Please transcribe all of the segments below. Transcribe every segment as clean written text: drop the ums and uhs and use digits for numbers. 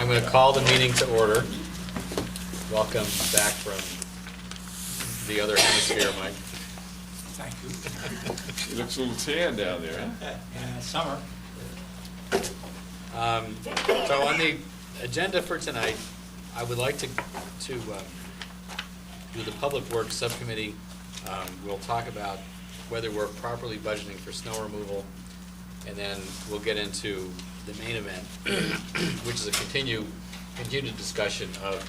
I'm going to call the meeting to order. Welcome back from the other hemisphere, Mike. Thank you. He looks a little tan down there, huh? Yeah, summer. So on the agenda for tonight, I would like to do the Public Works Subcommittee. We'll talk about whether we're properly budgeting for snow removal, and then we'll get into the main event, which is a continued discussion of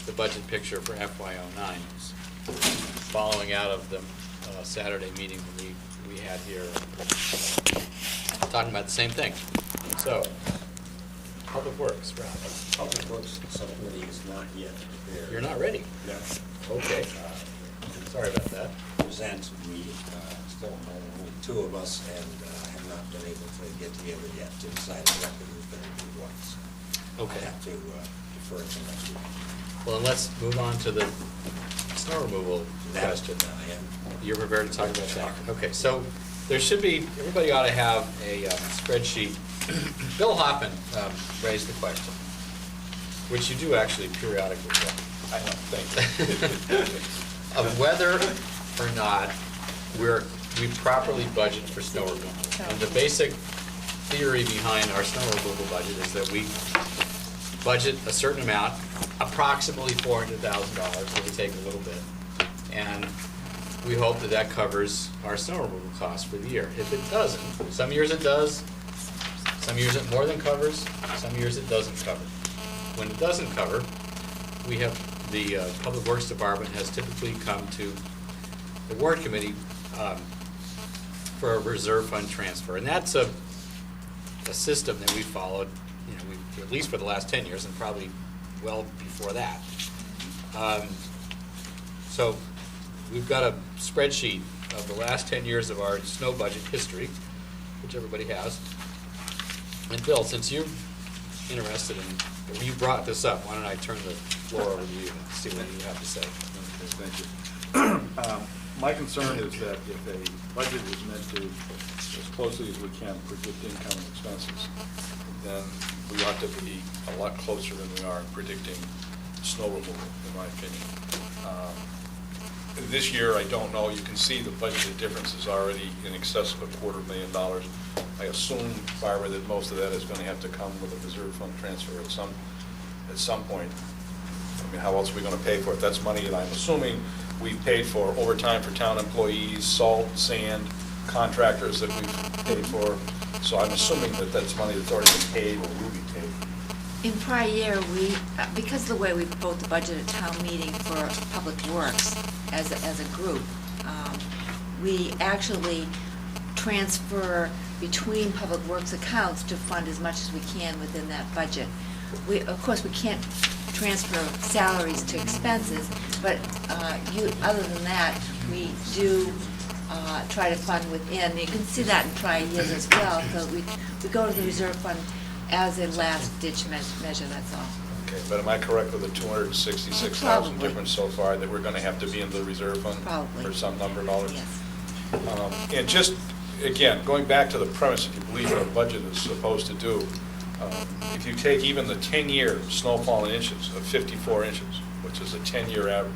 the budget picture for FY09, following out of the Saturday meeting that we had here, talking about the same thing. So, Public Works, Rob. Public Works Subcommittee is not yet prepared. You're not ready? No. Okay. Sorry about that. Present, we still only two of us and have not been able to get together yet to decide exactly who's going to do what. So Okay. I have to defer it to next week. Well, then let's move on to the snow removal question. I am. You're prepared to talk about that? Okay, so there should be, everybody ought to have a spreadsheet. Bill Hoffman raised the question, which you do actually periodically, I don't think, of whether or not we properly budget for snow removal. And the basic theory behind our snow removal budget is that we budget a certain amount, approximately $400,000, give or take a little bit, and we hope that that covers our snow removal costs for the year. If it doesn't, some years it does, some years it more than covers, some years it doesn't cover. When it doesn't cover, we have, the Public Works Department has typically come to the Warrant Committee for a reserve fund transfer. And that's a system that we followed, at least for the last 10 years and probably well before that. So we've got a spreadsheet of the last 10 years of our snow budget history, which everybody has. And Bill, since you're interested in, you brought this up, why don't I turn the floor over to you and see what you have to say. Okay, thank you. My concern is that if a budget is meant to, as closely as we can, predict income and expenses, then we ought to be a lot closer than we are in predicting snow removal, in my opinion. This year, I don't know, you can see the budgeted difference is already in excess of $250,000. I assume, Barbara, that most of that is going to have to come with a reserve fund transfer at some point. I mean, how else are we going to pay for it? That's money that I'm assuming we've paid for overtime for town employees, salt, sand, contractors that we've paid for. So I'm assuming that that's money that's already been paid or will be paid. In prior year, because of the way we vote the budget at town meeting for Public Works as a group, we actually transfer between Public Works accounts to fund as much as we can within that budget. Of course, we can't transfer salaries to expenses, but other than that, we do try to fund within. You can see that in prior years as well. So we go to the reserve fund as a last-ditch measure, that's all. Okay, but am I correct with the $266,000 Probably. difference so far that we're going to have to be in the reserve fund? Probably. For some number of dollars? Yes. And just, again, going back to the premise, if you believe what a budget is supposed to do, if you take even the 10-year snowfall in inches of 54 inches, which is a 10-year average,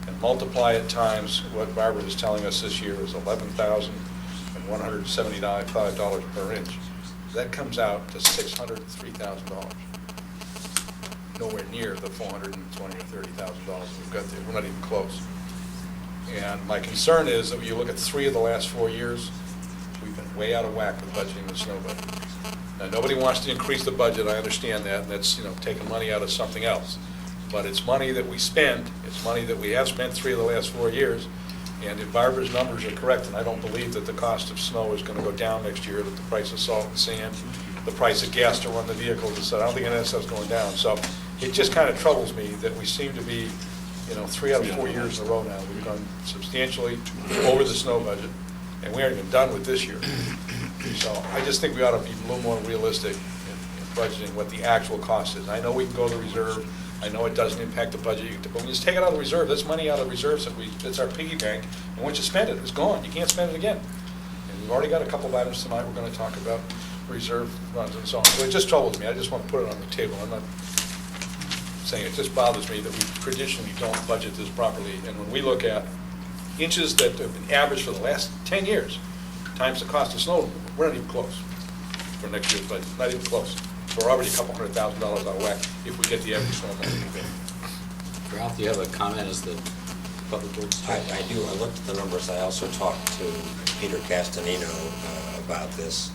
and multiply it times what Barbara is telling us this year is $11,175 per inch, that comes out to $603,000. Nowhere near the $420,000 or $30,000 we've got there. We're not even close. And my concern is that when you look at 3 of the last 4 years, we've been way out of whack with budgeting the snow budget. Now, nobody wants to increase the budget, I understand that, and that's, taking money out of something else. But it's money that we spend, it's money that we have spent 3 of the last 4 years, and if Barbara's numbers are correct, and I don't believe that the cost of snow is going to go down next year, that the price of salt and sand, the price of gas to run the vehicles, I don't think any of that stuff's going down. So it just kind of troubles me that we seem to be, 3 out of 4 years in a row now, we've gone substantially over the snow budget, and we aren't even done with this year. So I just think we ought to be a little more realistic in budgeting what the actual cost is. I know we can go to the reserve, I know it doesn't impact the budget, but when you just take it out of the reserve, that's money out of reserves that's our piggy bank, and once you spend it, it's gone. You can't spend it again. And we've already got a couple of items tonight we're going to talk about. reserve funds and so on. So it just troubles me. I just want to put it on the table. I'm not saying, it just bothers me that we traditionally don't budget this properly. And when we look at inches that have been averaged for the last 10 years, times the cost of snow removal, we're not even close for next year's budget, not even close. So we're already a couple $100,000 out of whack if we get the average snow removal. Ralph, do you have a comment as the public works I director? do. I looked at the numbers. I also talked to Peter Castanino about this.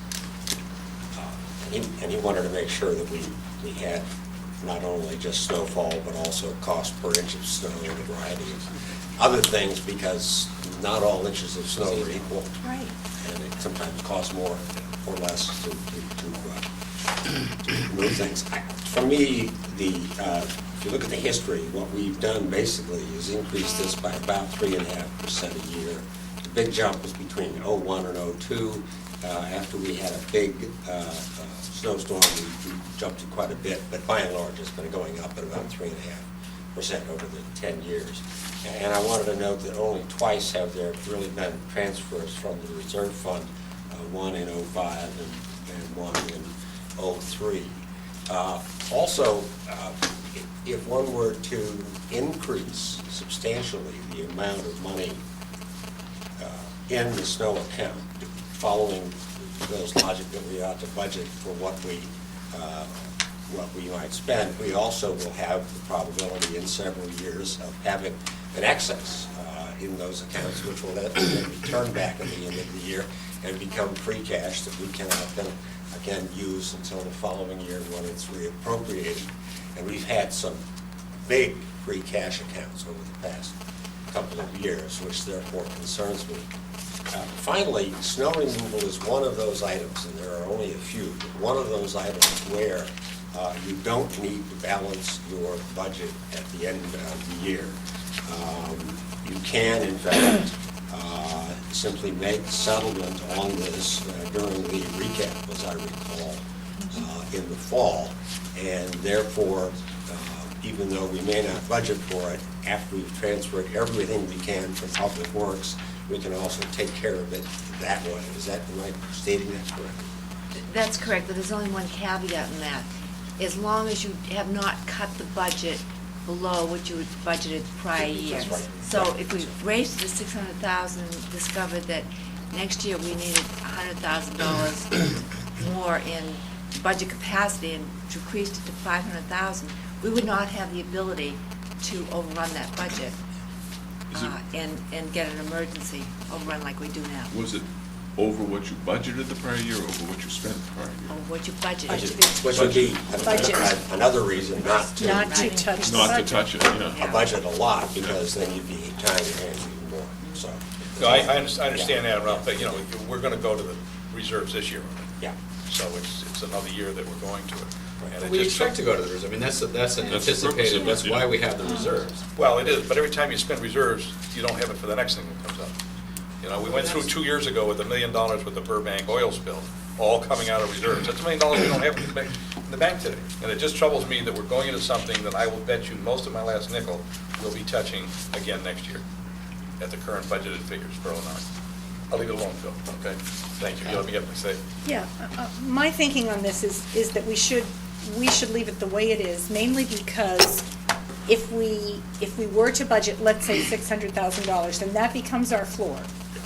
And he wanted to make sure that we had not only just snowfall, but also cost per inch of snow and a variety of other things, because not all inches of snow are equal. Right. And it sometimes costs more or less to move things. For me, if you look at the history, what we've done basically is increase this by about 3.5% a year. The big jump was between '01 and '02. After we had a big snowstorm, we jumped it quite a bit, but by and large, it's been going up at about 3.5% over the 10 years. And I wanted to note that only twice have there really been transfers from the reserve fund, one in '05 and one in '03. Also, if one were to increase substantially the amount of money in the snow account, following Bill's logic that we ought to budget for what we might spend, we also will have the probability in several years of having an excess in those accounts, which will then be turned back at the end of the year and become free cash that we cannot then again use until the following year when it's reappropriated. And we've had some big free cash accounts over the past couple of years, which therefore concerns me. Finally, snow removal is one of those items, and there are only a few, but one of those items where you don't need to balance your budget at the end of the year. You can, in fact, simply make settlement on this during the recap, as I recall, in the fall, and therefore, even though we may not budget for it, after we've transferred everything we can from Public Works, we can also take care of it that way. Is that, am I stating that correctly? That's correct, but there's only one caveat in that. As long as you have not cut the budget below what you had budgeted prior years. That's right. So if we raised it to 600,000, discovered that next year we needed $100,000 more in budget capacity and decreased it to 500,000, we would not have the ability to overrun that budget and get an emergency overrun like we do now. Was it over what you budgeted the prior year or over what you spent the prior year? Or what you budgeted. Which would be Budget. another reason not to. Not to touch the Not to budget. touch it, yeah. A budget a lot, because then you'd be tying your hands even more, so. No, I understand that, Ralph, but, we're going to go to the reserves this year. Yeah. So it's another year that we're going to it. And it We just- expect to go to the reserves. I mean, that's an That's the purpose anticipated, of it, that's yeah. why we have the reserves. Well, it is, but every time you spend reserves, you don't have it for the next thing that comes up. We went through 2 years ago with $1 million with the Burbank oil spill, all coming out of reserves. That's $1 million we don't have in the bank today. And it just troubles me that we're going into something that I will bet you most of my last nickel will be touching again next year at the current budgeted figures for 09. I'll leave it alone, Phil, okay? Thank you. You let me get my say. Yeah, my thinking on this is that we should leave it the way it is, mainly because if we were to budget, let's say $600,000, then that becomes our floor.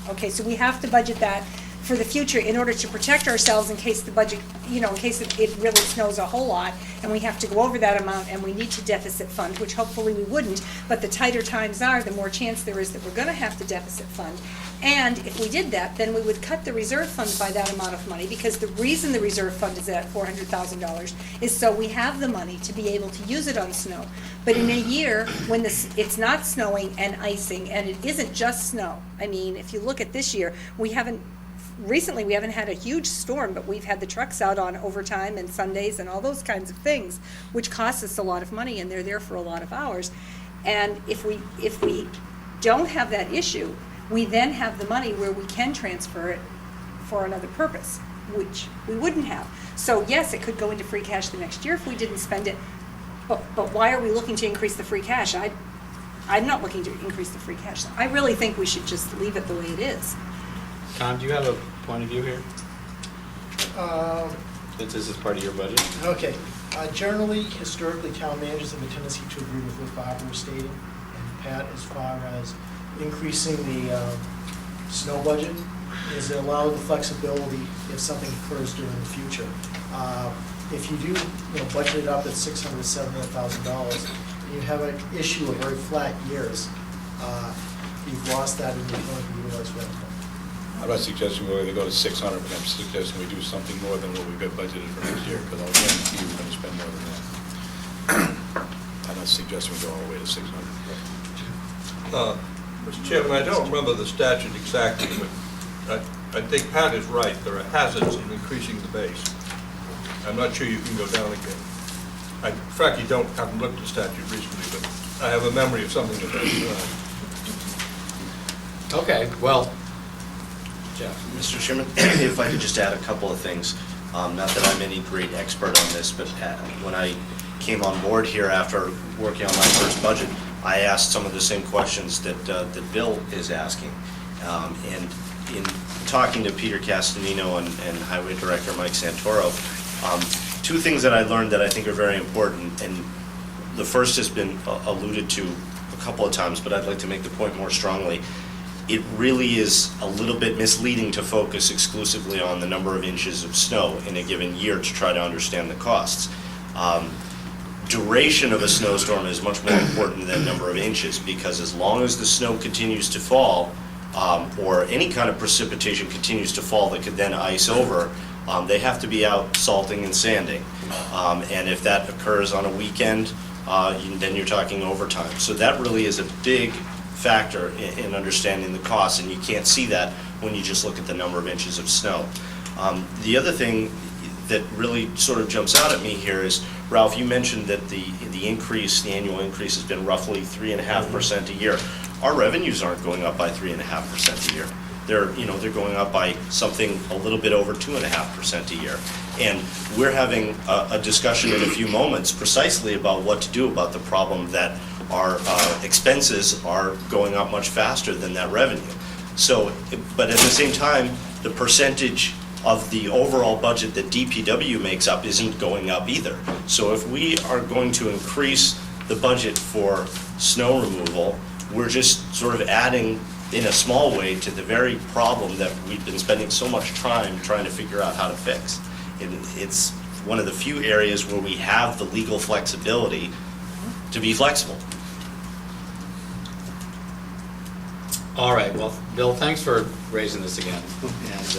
Okay, so we have to budget that for the future in order to protect ourselves in case the budget, in case it really snows a whole lot and we have to go over that amount and we need to deficit fund, which hopefully we wouldn't, but the tighter times are, the more chance there is that we're going to have to deficit fund. And if we did that, then we would cut the reserve fund by that amount of money, because the reason the reserve fund is at $400,000 is so we have the money to be able to use it on snow. But in a year when it's not snowing and icing, and it isn't just snow, I mean, if you look at this year, recently we haven't had a huge storm, but we've had the trucks out on overtime and Sundays and all those kinds of things, which costs us a lot of money, and they're there for a lot of hours. And if we don't have that issue, we then have the money where we can transfer it for another purpose, which we wouldn't have. So yes, it could go into free cash the next year if we didn't spend it, but why are we looking to increase the free cash? I'm not looking to increase the free cash. I really think we should just leave it the way it is. Tom, do you have a point of view here? Since this is part of your budget? Okay. Generally, historically, town managers have a tendency to agree with what Barbara was stating, and Pat, as far as increasing the snow budget, is it allow the flexibility if something occurs during the future. If you do, budget it up at $600,000, $700,000, you have an issue of very flat years, you've lost that and you're going to utilize revenue. I'm not suggesting we go to 600, but I'm suggesting we do something more than what we've got budgeted for next year, because I'll guarantee you we're going to spend more than that. I'm not suggesting we go all the way to 600. Mr. Chairman, I don't remember the statute exactly, but I think Pat is right. There are hazards in increasing the base. I'm not sure you can go down again. I frankly haven't looked at the statute recently, but I have a memory of something of that. Okay, well, Jeff. Mr. Chairman, if I could just add a couple of things. Not that I'm any great expert on this, but when I came on board here after working on my first budget, I asked some of the same questions that Bill is asking. And in talking to Peter Castanino and Highway Director Mike Santoro, two things that I learned that I think are very important, and the first has been alluded to a couple of times, but I'd like to make the point more strongly. It really is a little bit misleading to focus exclusively on the number of inches of snow in a given year to try to understand the costs. Duration of a snowstorm is much more important than number of inches, because as long as the snow continues to fall, or any kind of precipitation continues to fall that could then ice over, they have to be out salting and sanding. And if that occurs on a weekend, then you're talking overtime. So that really is a big factor in understanding the costs, and you can't see that when you just look at the number of inches of snow. The other thing that really sort of jumps out at me here is, Ralph, you mentioned that the annual increase has been roughly 3.5% a year. Our revenues aren't going up by 3.5% a year. They're going up by something a little bit over 2.5% a year. And we're having a discussion in a few moments precisely about what to do about the problem that our expenses are going up much faster than that revenue. So, but at the same time, the percentage of the overall budget that DPW makes up isn't going up either. So if we are going to increase the budget for snow removal, we're just sort of adding in a small way to the very problem that we've been spending so much time trying to figure out how to fix. It's one of the few areas where we have the legal flexibility to be flexible. All right, well, Bill, thanks for raising this again, and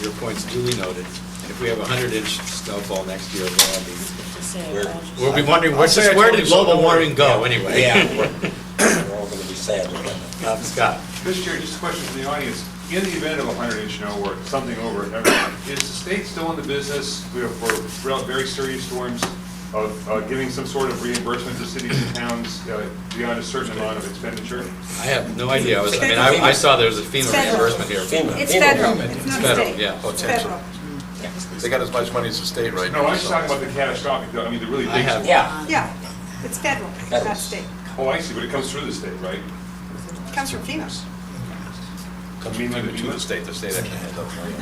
your point's duly noted. And if we have 100-inch snowfall next year, we'll be wondering, where did global warming go anyway? Yeah, we're all going to be sad with that. Scott. Mr. Chair, just a question from the audience. In the event of a 100-inch snow or something over it, is the state still in the business for very serious storms of giving some sort of reimbursement to cities and towns beyond a certain amount of expenditure? I have no idea. I saw there was a FEMA reimbursement here. It's federal, it's not federal, state. yeah. It's federal. They got as much money as the state right now. No, I'm just talking about the catastrophic, the really I big. have- Yeah. Yeah, it's federal, not state. Oh, I see, but it comes through the state, right? It comes from FEMA. Comes to the state actually has those money.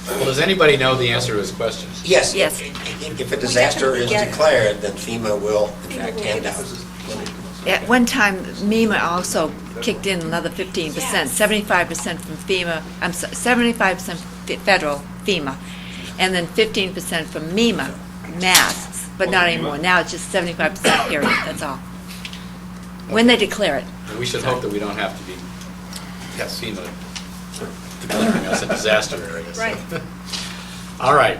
Well, does anybody know the answer to his question? Yes. Yes. If a disaster is get it. declared, then FEMA will, in fact, hand out. At one time, MEMA also kicked in another 15%, 75% from FEMA, 75% federal, FEMA, and then 15% from MEMA, Mass, but not anymore. Now it's just 75% period, that's all. When they declare it. We should hope that we don't have to be FEMA declaring us a disaster area. so. Right. All right.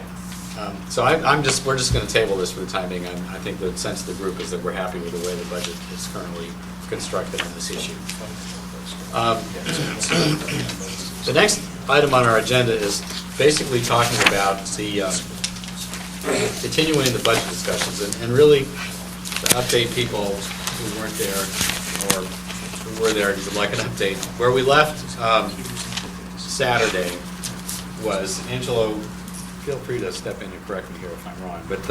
So we're just going to table this for the time being. I think the sense of the group is that we're happy with the way the budget is currently constructed on this issue. The next item on our agenda is basically talking about the continuing the budget discussions and really to update people who weren't there or who were there and would like an update. Where we left Saturday was, Angelo, feel free to step in and correct me here if I'm wrong, but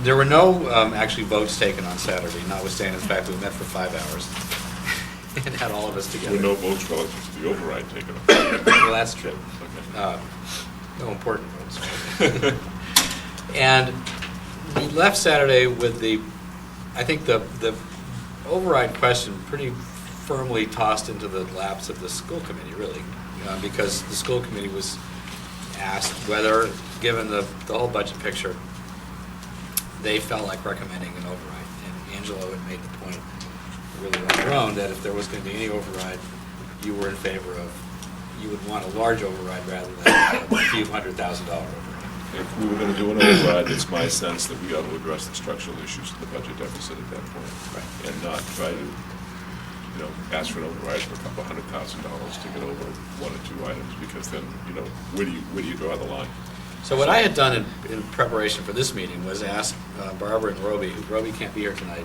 there were no actually votes taken on Saturday, notwithstanding the fact that we met for 5 hours and had all of us There together. were no votes relative to the override taken. Well, that's true. no important votes. And we left Saturday with I think the override question pretty firmly tossed into the laps of the school committee, really, because the school committee was asked whether, given the whole budget picture, they felt like recommending an override. And Angelo had made the point, really on her own, that if there was going to be any override, you were in favor of, you would want a large override rather than a few $100,000 override. If we were gonna do an override, it's my sense that we ought to address the structural issues of the budget deficit at that point. Right. And not try to, ask for an override for a couple $100,000 to get over one or two items, because then, where do you draw the line? So what I had done in preparation for this meeting was ask Barbara and Roby, Roby can't be here tonight,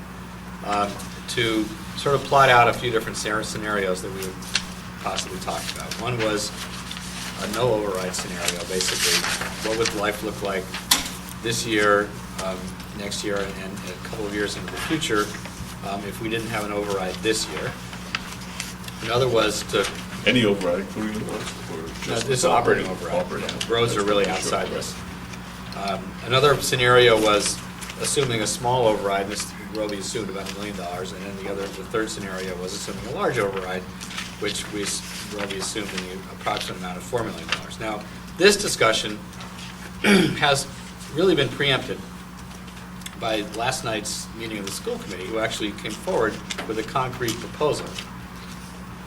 to sort of plot out a few different scenarios that we would possibly talk about. One was a no override scenario, basically. What would life look like this year, next year, and a couple of years into the future if we didn't have an override this year? Another was to... Any override, including the roads, or No, just... this is operating override. Operating. Yeah, roads are really Sure. outside this. Another scenario was assuming a small override, this Roby assumed about $1 million, and then the third scenario was assuming a large override, which Roby assumed in the approximate amount of $4 million. Now, this discussion has really been preempted by last night's meeting of the school committee, who actually came forward with a concrete proposal,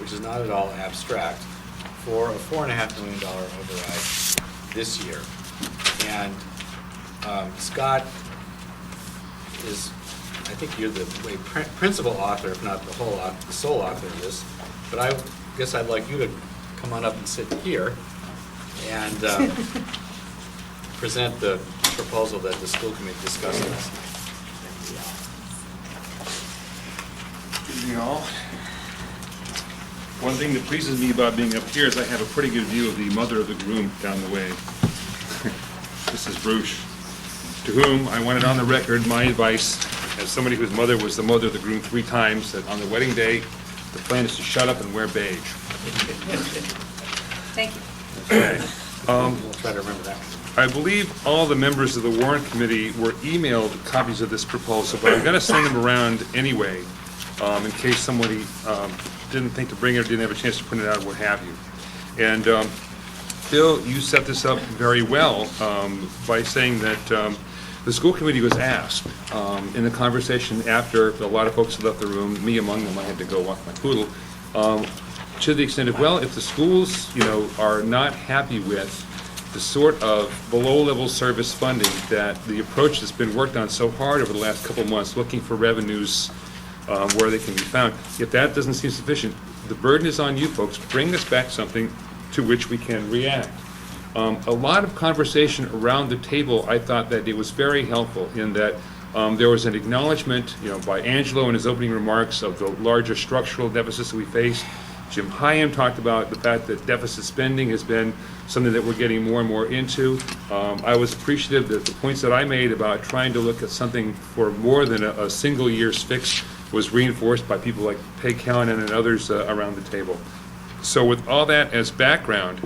which is not at all abstract, for a $4.5 million override this year. And Scott is, I think you're the principal author, if not the sole author of this, but I guess I'd like you to come on up and sit here and present the proposal that the school committee discussed last night. Good evening, all. One thing that pleases me about being up here is I have a pretty good view of the mother of the groom down the way. Mrs. Bruce, to whom I wanted on the record my advice as somebody whose mother was the mother of the groom 3 times, that on the wedding day, the plan is to shut up and wear beige. Thank you. We'll try to remember that one. I believe all the members of the Warrant Committee were emailed copies of this proposal, but I'm going to send them around anyway, in case somebody didn't think to bring it or didn't have a chance to print it out or what have you. And Bill, you set this up very well by saying that the school committee was asked in the conversation after a lot of folks had left the room, me among them, I had to go walk my poodle, to the extent of, well, if the schools, are not happy with the sort of below-level service funding that the approach that's been worked on so hard over the last couple of months, looking for revenues where they can be found, if that doesn't seem sufficient, the burden is on you folks. Bring us back something to which we can react. A lot of conversation around the table, I thought that it was very helpful in that there was an acknowledgement, by Angelo in his opening remarks of the larger structural deficits that we face. Jim Hyam talked about the fact that deficit spending has been something that we're getting more and more into. I was appreciative that the points that I made about trying to look at something for more than a single year's fix was reinforced by people like Peg Callanan and others around the table. So with all that as background,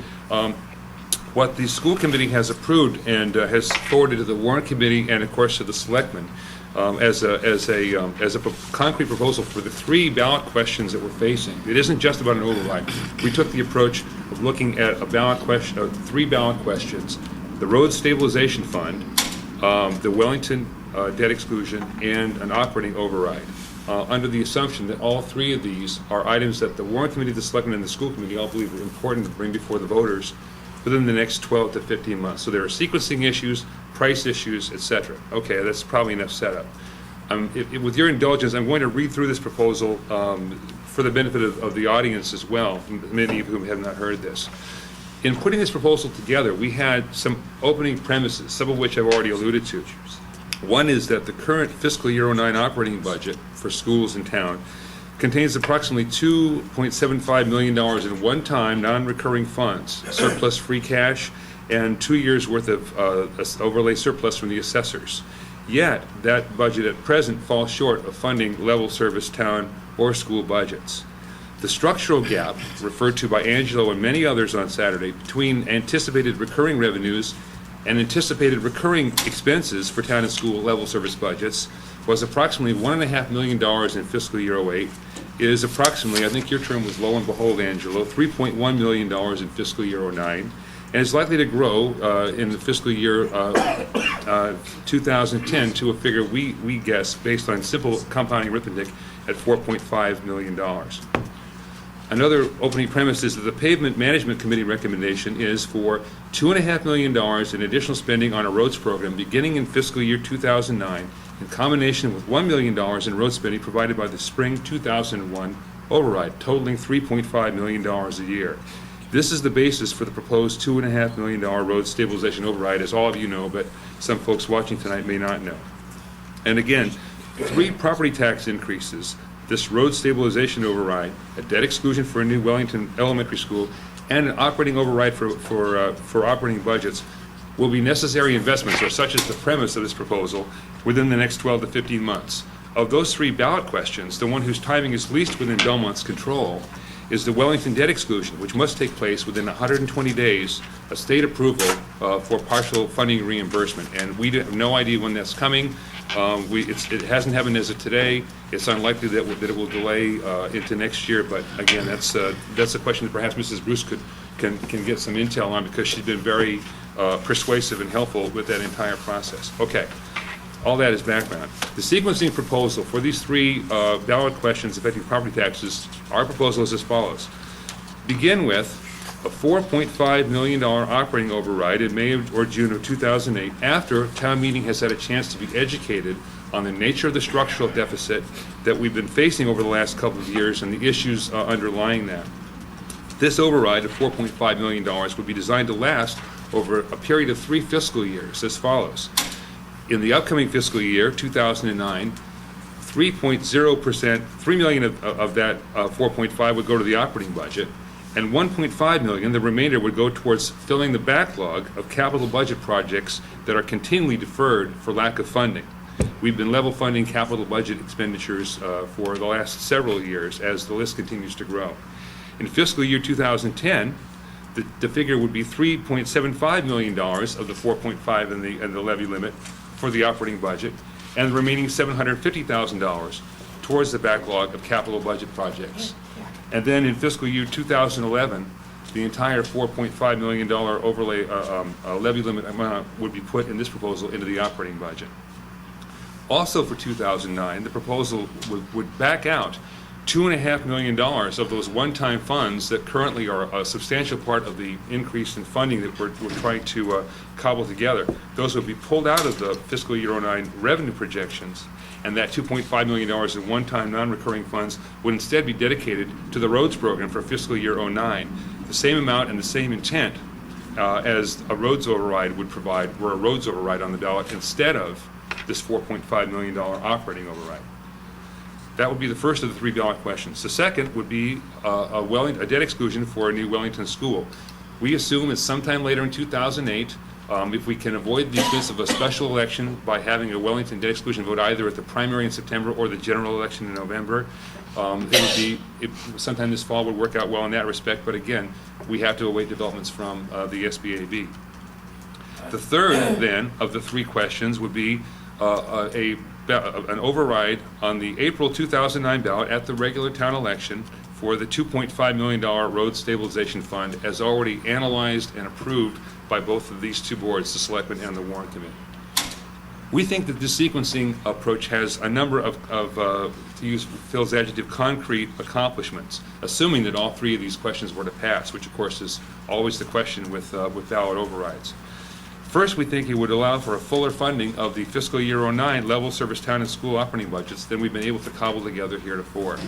what the school committee has approved and has forwarded to the Warrant Committee and of course to the selectmen as a concrete proposal for the 3 ballot questions that we're facing. It isn't just about an override. We took the approach of looking at a ballot question, 3 ballot questions: the road stabilization fund, the Wellington debt exclusion, and an operating override. Under the assumption that all 3 of these are items that the Warrant Committee, the Selectmen, and the School Committee all believe are important to bring before the voters within the next 12 to 15 months. So there are sequencing issues, price issues, etc. Okay, that's probably enough setup. With your indulgence, I'm going to read through this proposal for the benefit of the audience as well, many of whom have not heard this. In putting this proposal together, we had some opening premises, some of which I've already alluded to. One is that the current fiscal year 09 operating budget for schools in town contains approximately $2.75 million in one-time, non-recurring funds, surplus free cash, and 2 years' worth of overlay surplus from the assessors. Yet, that budget at present falls short of funding level service town or school budgets. The structural gap, referred to by Angelo and many others on Saturday, between anticipated recurring revenues and anticipated recurring expenses for town and school level service budgets, was approximately $1.5 million in fiscal year '08. Is approximately, I think your term was lo and behold, Angelo, $3.1 million in fiscal year '09, and is likely to grow in the fiscal year 2010 to a figure we guess, based on simple compounding arithmetic, at $4.5 million. Another opening premise is that the Pavement Management Committee recommendation is for $2.5 million in additional spending on a roads program beginning in fiscal year 2009, in combination with $1 million in road spending provided by the spring 2001 override, totaling $3.5 million a year. This is the basis for the proposed $2.5 million road stabilization override, as all of you know, but some folks watching tonight may not know. And again, 3 property tax increases, this road stabilization override, a debt exclusion for a new Wellington Elementary School, and an operating override for operating budgets will be necessary investments, or such is the premise of this proposal, within the next 12 to 15 months. Of those 3 ballot questions, the one whose timing is least within Belmont's control is the Wellington debt exclusion, which must take place within 120 days of state approval for partial funding reimbursement. And we have no idea when that's coming. It hasn't happened as of today. It's unlikely that it will delay into next year. But again, that's a question that perhaps Mrs. Bruce can get some intel on, because she's been very persuasive and helpful with that entire process. Okay, all that is background. The sequencing proposal for these 3 ballot questions affecting property taxes, our proposal is as follows. Begin with a $4.5 million operating override in May or June of 2008, after town meeting has had a chance to be educated on the nature of the structural deficit that we've been facing over the last couple of years and the issues underlying that. This override of $4.5 million would be designed to last over a period of 3 fiscal years as follows. In the upcoming fiscal year, 2009, 3.0%, $3 million of that 4.5 would go to the operating budget, and 1.5 million, the remainder, would go towards filling the backlog of capital budget projects that are continually deferred for lack of funding. We've been level funding capital budget expenditures for the last several years as the list continues to grow. In fiscal year 2010, the figure would be $3.75 million of the 4.5 and the levy limit for the operating budget, and the remaining $750,000 towards the backlog of capital budget projects. And then in fiscal year 2011, the entire $4.5 million overlay levy limit amount would be put in this proposal into the operating budget. Also for 2009, the proposal would back out $2.5 million of those one-time funds that currently are a substantial part of the increase in funding that we're trying to cobble together. Those would be pulled out of the fiscal year '09 revenue projections, and that $2.5 million in one-time non-recurring funds would instead be dedicated to the roads program for fiscal year '09. The same amount and the same intent as a roads override would provide, were a roads override on the ballot instead of this $4.5 million operating override. That would be the first of the 3 ballot questions. The second would be a debt exclusion for a new Wellington school. We assume it's sometime later in 2008, if we can avoid the expense of a special election by having a Wellington debt exclusion vote either at the primary in September or the general election in November. Sometime this fall would work out well in that respect, but again, we have to await developments from the SBAB. The third, then, of the 3 questions would be an override on the April 2009 ballot at the regular town election for the $2.5 million road stabilization fund, as already analyzed and approved by both of these 2 boards, the Selectmen and the Warrant Committee. We think that this sequencing approach has a number of to use Phil's adjective, concrete accomplishments, assuming that all 3 of these questions were to pass, which of course is always the question with ballot overrides. First, we think it would allow for a fuller funding of the fiscal year '09 level service town and school operating budgets than we've been able to cobble together heretofore.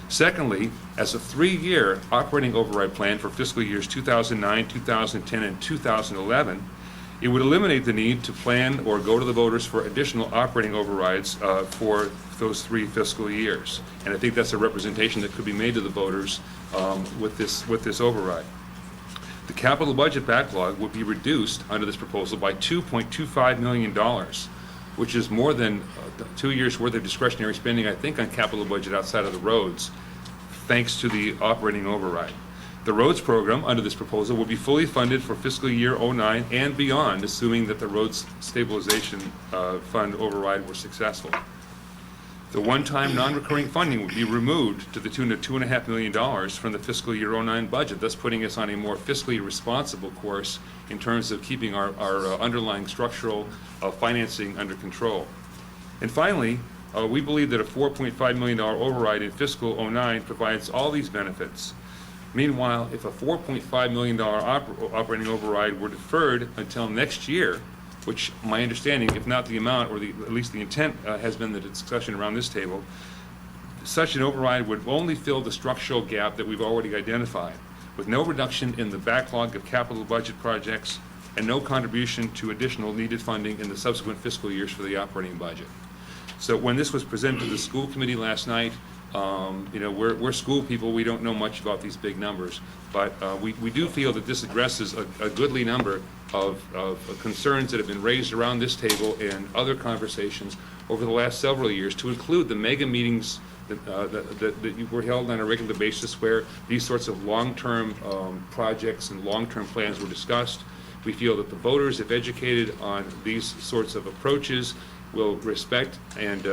Secondly, as a 3-year operating override plan for fiscal years 2009, 2010, and 2011, it would eliminate the need to plan or go to the voters for additional operating overrides for those 3 fiscal years. And I think that's a representation that could be made to the voters with this override. The capital budget backlog would be reduced under this proposal by $2.25 million, which is more than 2 years' worth of discretionary spending, I think, on capital budget outside of the roads. thanks to the operating override. The roads program under this proposal will be fully funded for fiscal year '09 and beyond, assuming that the roads stabilization fund override were successful. The one-time non-recurring funding would be removed to the tune of $2.5 million from the fiscal year '09 budget, thus putting us on a more fiscally responsible course in terms of keeping our underlying structural financing under control. And finally, we believe that a $4.5 million override in fiscal '09 provides all these benefits. Meanwhile, if a $4.5 million operating override were deferred until next year, which my understanding, if not the amount, or at least the intent has been the discussion around this table, such an override would only fill the structural gap that we've already identified, with no reduction in the backlog of capital budget projects and no contribution to additional needed funding in the subsequent fiscal years for the operating budget. So when this was presented to the school committee last night, we're school people, we don't know much about these big numbers, but we do feel that this addresses a goodly number of concerns that have been raised around this table and other conversations over the last several years, to include the mega meetings that were held on a regular basis where these sorts of long-term projects and long-term plans were discussed. We feel that the voters, if educated on these sorts of approaches, will respect and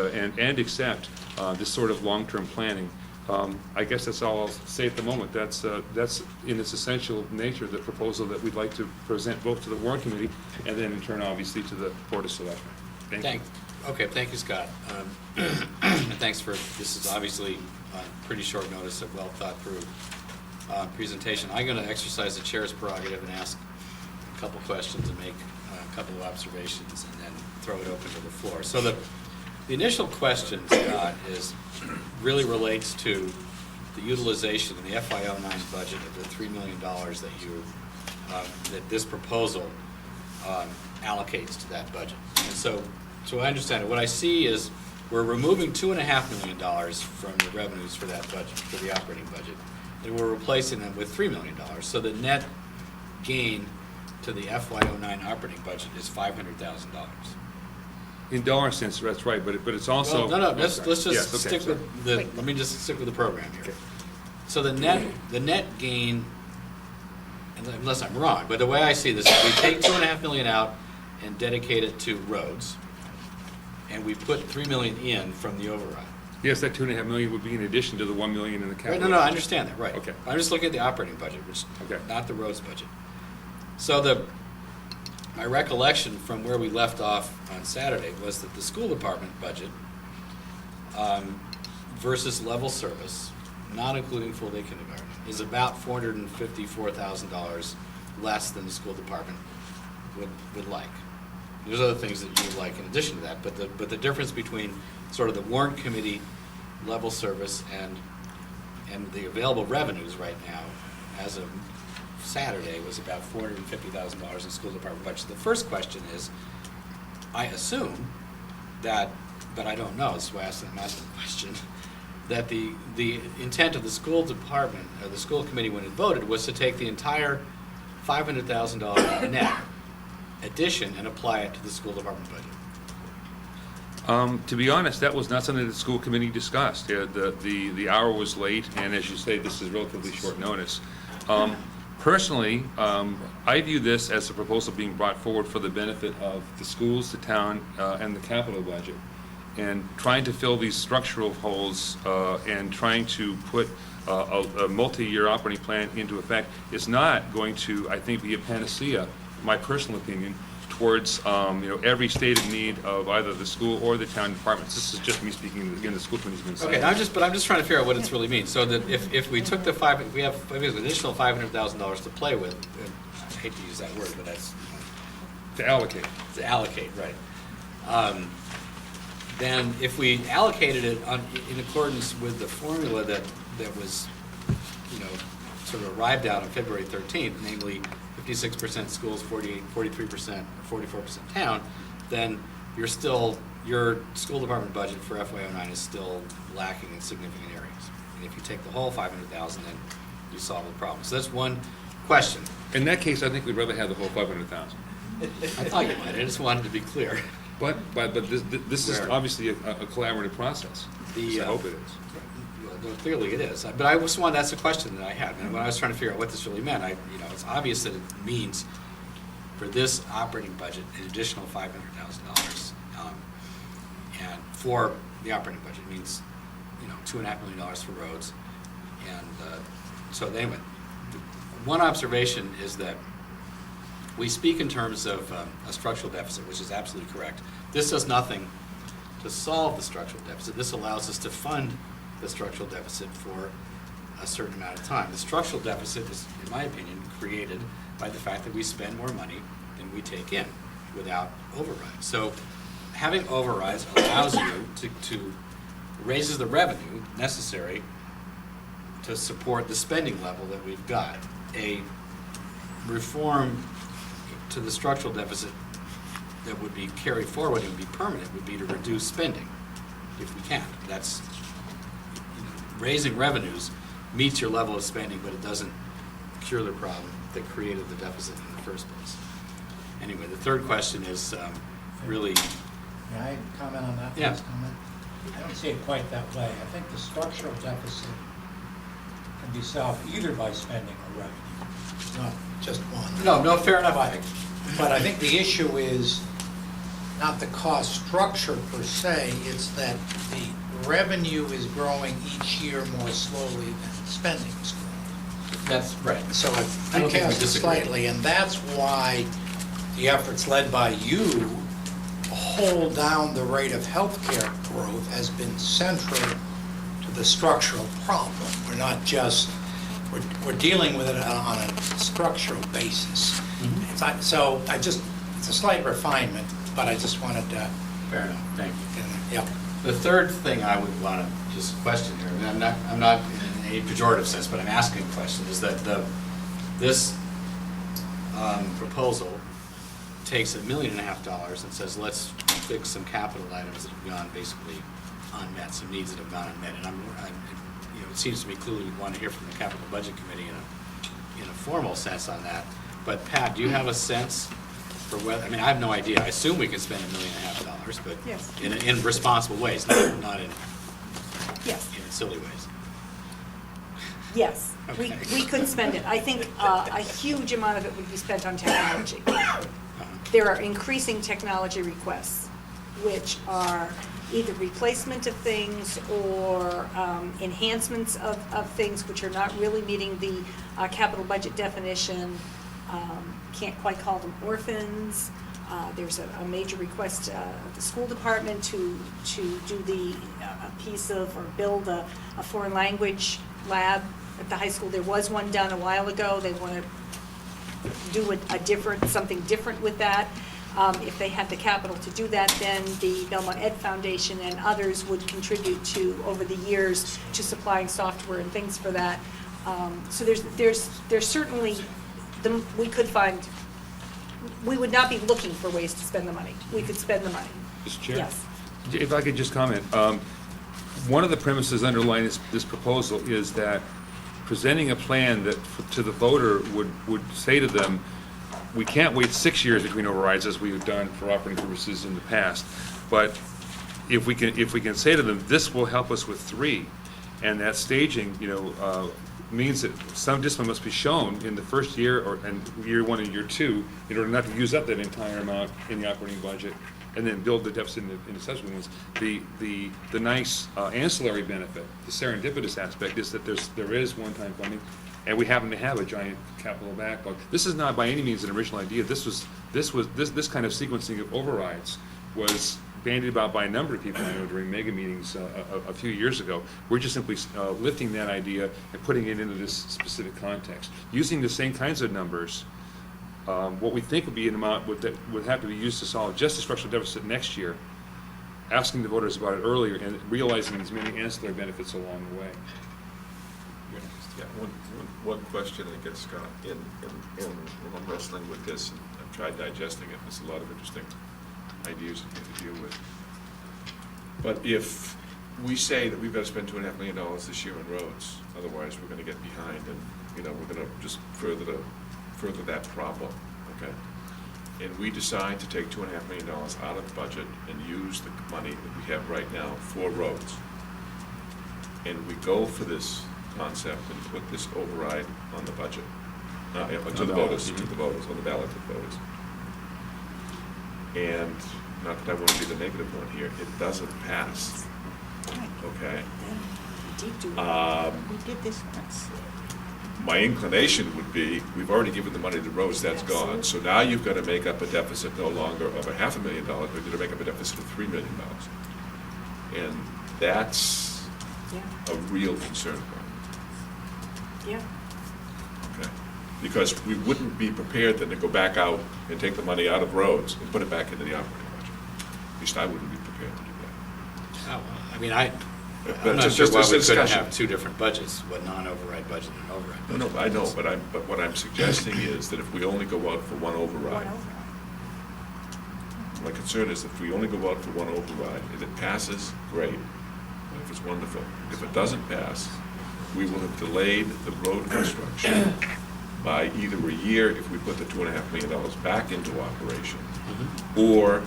accept this sort of long-term planning. I guess that's all I'll say at the moment. That's in its essential nature the proposal that we'd like to present both to the Warrant Committee and then in turn obviously to the Board of Selectmen. Thank you. Okay, thank you, Scott. And thanks for, this is obviously on pretty short notice, a well thought through presentation. I'm going to exercise the chair's prerogative and ask a couple questions and make a couple of observations and then throw it open to the floor. So the initial question, Scott, really relates to the utilization in the FY09 budget of the $3 million that this proposal allocates to that budget. And so I understand it. What I see is we're removing $2.5 million from the revenues for that budget, for the operating budget, and we're replacing them with $3 million. So the net gain to the FY09 operating budget is $500,000. In dollar sense, that's right, but it's also... Well, no, let's just Yes, okay, stick sorry. with the, let me just stick with the program here. So the net gain, unless I'm wrong, but the way I see this, is we take $2.5 million out and dedicate it to roads, and we put $3 million in from the override. Yes, that $2.5 million would be in addition to the $1 million in the capital. No, I understand that, right. Okay. I'm just looking at the operating budget, which, Okay. not the roads budget. So my recollection from where we left off on Saturday was that the school department budget versus level service, not including full-day kindergarten, is about $454,000 less than the school department would like. There's other things that you would like in addition to that, but the difference between sort of the Warrant Committee level service and the available revenues right now, as of Saturday, was about $450,000 in school department budget. The first question is, I assume that, but I don't know, that's why I'm asking the question, that the intent of the school department, or the school committee when it voted, was to take the entire $500,000 net addition and apply it to the school department budget. To be honest, that was not something that the school committee discussed. The hour was late, and as you say, this is relatively short notice. Personally, I view this as a proposal being brought forward for the benefit of the schools, the town, and the capital budget. And trying to fill these structural holes and trying to put a multi-year operating plan into effect is not going to, I think, be a panacea, my personal opinion, towards every stated need of either the school or the town departments. This is just me speaking. Again, the school committee's been saying. Okay, I'm just trying to figure out what it really means. So that if we took if we have maybe an additional $500,000 to play with, I hate to use that word, but that's To allocate. to allocate, right? Then if we allocated it in accordance with the formula that was, sort of arrived at on February 13th, namely 56% schools, 43%, or 44% town, then your school department budget for FY09 is still lacking in significant areas. And if you take the whole $500,000, then you solve the problem. So that's one question. In that case, I think we'd rather have the whole $500,000. I thought you might. I just wanted to be clear. But this is obviously a collaborative process. I hope it is. Well, no, clearly it is. But I just wanted, that's a question that I had. And when I was trying to figure out what this really meant, it's obvious that it means for this operating budget, an additional $500,000. And for the operating budget, it means, $2.5 million for roads. And so anyway, one observation is that we speak in terms of a structural deficit, which is absolutely correct. This does nothing to solve the structural deficit. This allows us to fund the structural deficit for a certain amount of time. The structural deficit is, in my opinion, created by the fact that we spend more money than we take in without overrides. So having overrides allows you to raises the revenue necessary to support the spending level that we've got. A reform to the structural deficit that would be carried forward and would be permanent would be to reduce spending, if we can. That's, raising revenues meets your level of spending, but it doesn't cure the problem that created the deficit in the first place. Anyway, the third question is really... May I comment on that? Yeah. First comment? I don't see it quite that way. I think the structural deficit can be solved either by spending or revenue, not just one. No, fair enough. But I think the issue is not the cost structure per se, it's that the revenue is growing each year more slowly than spending is growing. That's right. So I it don't think we forecasts disagree. slightly, and that's why the efforts led by you to hold down the rate of healthcare growth has been central to the structural problem. We're not just, we're dealing with it on a structural basis. Mhm. It's a slight refinement, but I just wanted to. Fair enough, thank you. Yeah. The third thing I would want to just question here, and I'm not in a pejorative sense, but I'm asking a question, is that this proposal takes $1.5 million and says, let's fix some capital items that have gone basically unmet, some needs that have gone unmet. And it seems to me clearly we want to hear from the Capital Budget Committee in a formal sense on that. But Pat, do you have a sense for whether, I have no idea. I assume we can spend $1.5 million, but Yes. in responsible ways, not in Yes. silly ways. Yes, Okay. we could spend it. I think a huge amount of it would be spent on technology. Uh-huh. There are increasing technology requests, which are either replacement of things or enhancements of things which are not really meeting the capital budget definition. Can't quite call them orphans. There's a major request of the school department to do a piece of, or build a foreign language lab at the high school. There was one done a while ago. They want to do something different with that. If they had the capital to do that, then the Belmont Ed Foundation and others would contribute to, over the years, to supplying software and things for that. So there's certainly, we would not be looking for ways to spend the money. We could spend the money. Mr. Chair? Yes. If I could just comment, one of the premises underlying this proposal is that presenting a plan that to the voter would say to them, we can't wait 6 years between overrides as we've done for operating purposes in the past, but if we can say to them, this will help us with 3, and that staging, means that some discipline must be shown in the first year and year 1 and year 2 in order not to use up that entire amount in the operating budget, and then build the deficit in the subsequent ones. The nice ancillary benefit, the serendipitous aspect, is that there is one-time funding, and we happen to have a giant capital backlog. This is not by any means an original idea. This kind of sequencing of overrides was bandied about by a number of people I know during mega meetings a few years ago. We're just simply lifting that idea and putting it into this specific context. Using the same kinds of numbers, what we think would be an amount that would have to be used to solve just the structural deficit next year, asking the voters about it earlier and realizing there's many ancillary benefits along the way. Yeah, one question, I guess, Scott, when I'm wrestling with this, and I've tried digesting it, there's a lot of interesting ideas you have to deal with. But if we say that we've got to spend $2.5 million this year on roads, otherwise we're going to get behind, and we're going to just further that problem, okay? And we decide to take $2.5 million out of the budget and use the money that we have right now for roads. and we go for this concept and put this override on the budget, to the voters, on the ballot to the voters. And, not that I want to be the negative one here, it doesn't pass, okay? We did this once. My inclination would be, we've already given the money to roads, that's gone. So now you've got to make up a deficit no longer of $500,000, but you've got to make up a deficit of $3 million. And that's a real concern for me. Yeah. Okay? Because we wouldn't be prepared then to go back out and take the money out of roads and put it back into the operating budget. At least I wouldn't be prepared to do that. Oh, well, I mean, I'm But not just- sure just why a we couldn't discussion. have two different budgets, what non-override budget and override budget. No, I know, but what I'm suggesting is that if we only go out for one override, my concern is if we only go out for one override and it passes, great. If it's wonderful. If it doesn't pass, we will have delayed the road construction by either a year if we put the $2.5 million back into operation, or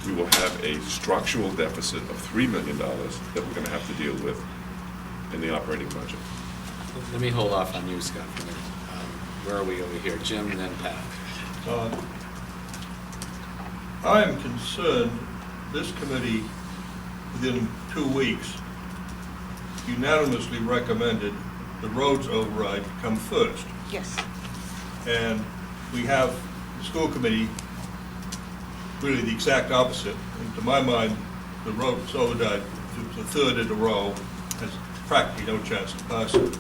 we will have a structural deficit of $3 million that we're going to have to deal with in the operating budget. Let me hold off on you, Scott, for a minute. Where are we over here? Jim and then Pat. I am concerned this committee, within 2 weeks, unanimously recommended the roads override come first. Yes. And we have the school committee really the exact opposite. And to my mind, the roads override, the third in a row, has practically no chance of passing.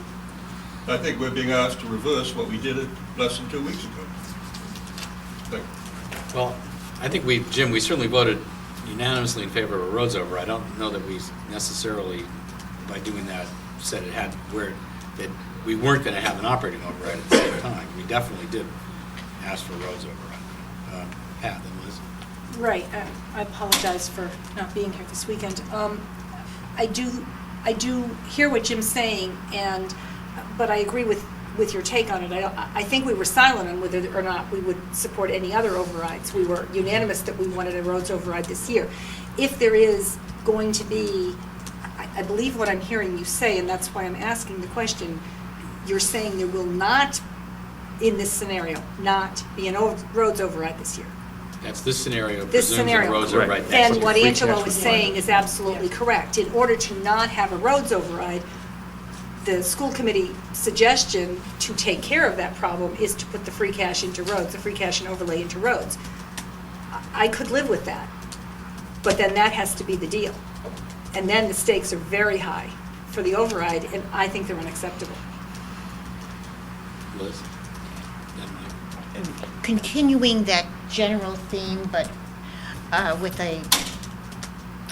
I think we're being asked to reverse what we did less than 2 weeks ago. Thank you. Well, I think Jim, we certainly voted unanimously in favor of a roads override. I don't know that we necessarily, by doing that, said that we weren't going to have an operating override at the same time. We definitely did ask for roads override. Pat, then Liz. Right, I apologize for not being here this weekend. I do hear what Jim's saying, but I agree with your take on it. I think we were silent on whether or not we would support any other overrides. We were unanimous that we wanted a roads override this year. If there is going to be, I believe what I'm hearing you say, and that's why I'm asking the question, you're saying there will not, in this scenario, not be a roads override this year. That's this scenario, This presumes that scenario. roads are right next to And what free Angelo cash was requirement. saying is absolutely correct. In order to not have a roads override, the school committee suggestion to take care of that problem is to put the free cash into roads, the free cash and overlay into roads. I could live with that, but then that has to be the deal. And then the stakes are very high for the override, and I think they're unacceptable. Liz? Then Mike. Continuing that general theme, but with a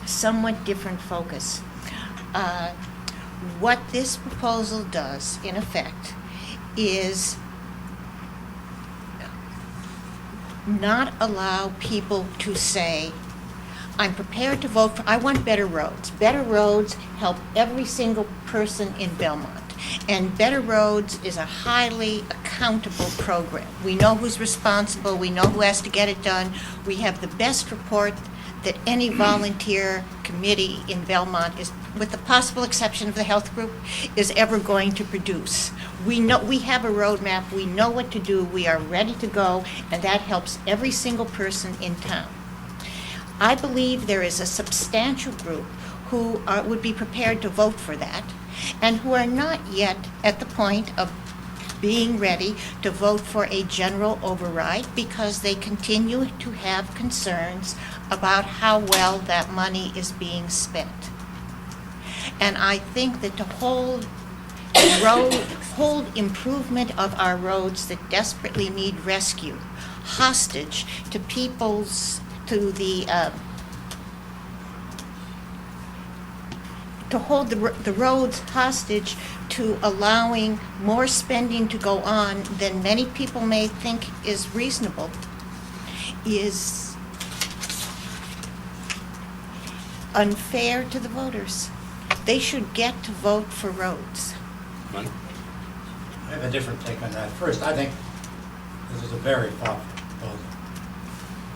somewhat different focus. What this proposal does, in effect, is not allow people to say, I'm prepared to vote for, I want better roads. Better roads help every single person in Belmont. And Better Roads is a highly accountable program. We know who's responsible, we know who has to get it done. We have the best report that any volunteer committee in Belmont is, with the possible exception of the health group, is ever going to produce. We know, we have a roadmap, we know what to do, we are ready to go, and that helps every single person in town. I believe there is a substantial group who would be prepared to vote for that, and who are not yet at the point of being ready to vote for a general override because they continue to have concerns about how well that money is being spent. And I think that to hold improvement of our roads that desperately need rescue hostage to to hold the roads hostage to allowing more spending to go on than many people may think is reasonable is unfair to the voters. They should get to vote for roads. Mike? I have a different take on that. First, I think this is a very thoughtful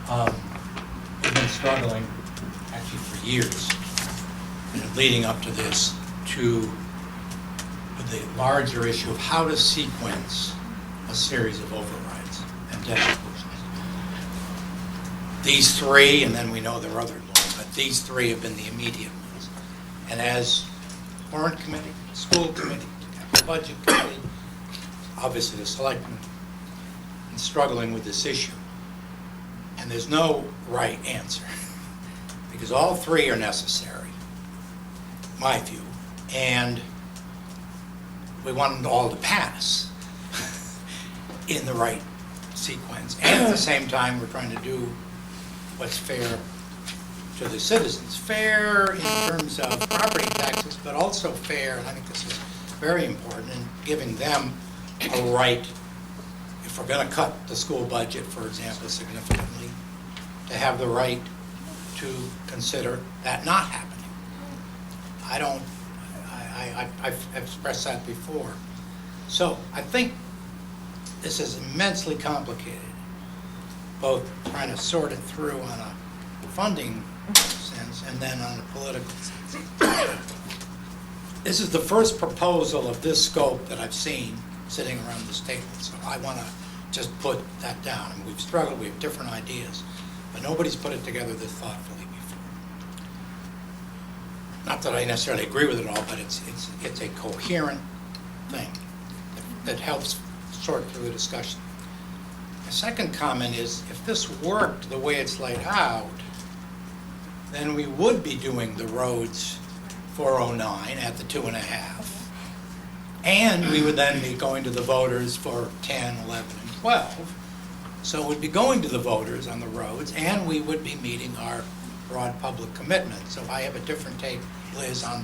proposal. We've been struggling, actually for years, leading up to this, to the larger issue of how to sequence a series of overrides and debt exclusions. These three, and then we know there are other ones, but these three have been the immediate ones. And as Warrant Committee, School Committee, Budget Committee, obviously the Selectmen, and struggling with this issue. And there's no right answer, because all three are necessary, my view, and we want them all to pass in the right sequence. And at the same time, we're trying to do what's fair to the citizens. Fair in terms of property taxes, but also fair, and I think this is very important, in giving them a right, if we're going to cut the school budget, for example, significantly, to have the right to consider that not happening. I've expressed that before. So I think this is immensely complicated, both trying to sort it through on a funding sense and then on a political sense. This is the first proposal of this scope that I've seen sitting around this table, so I want to just put that down. I mean, we've struggled, we have different ideas, but nobody's put it together this thoughtfully before. Not that I necessarily agree with it all, but it's a coherent thing that helps sort through the discussion. The second comment is, if this worked the way it's laid out, then we would be doing the roads 409 at the 2.5. And we would then be going to the voters for 10, 11, and 12. So we'd be going to the voters on the roads, and we would be meeting our broad public commitment. So I have a different take, Liz, on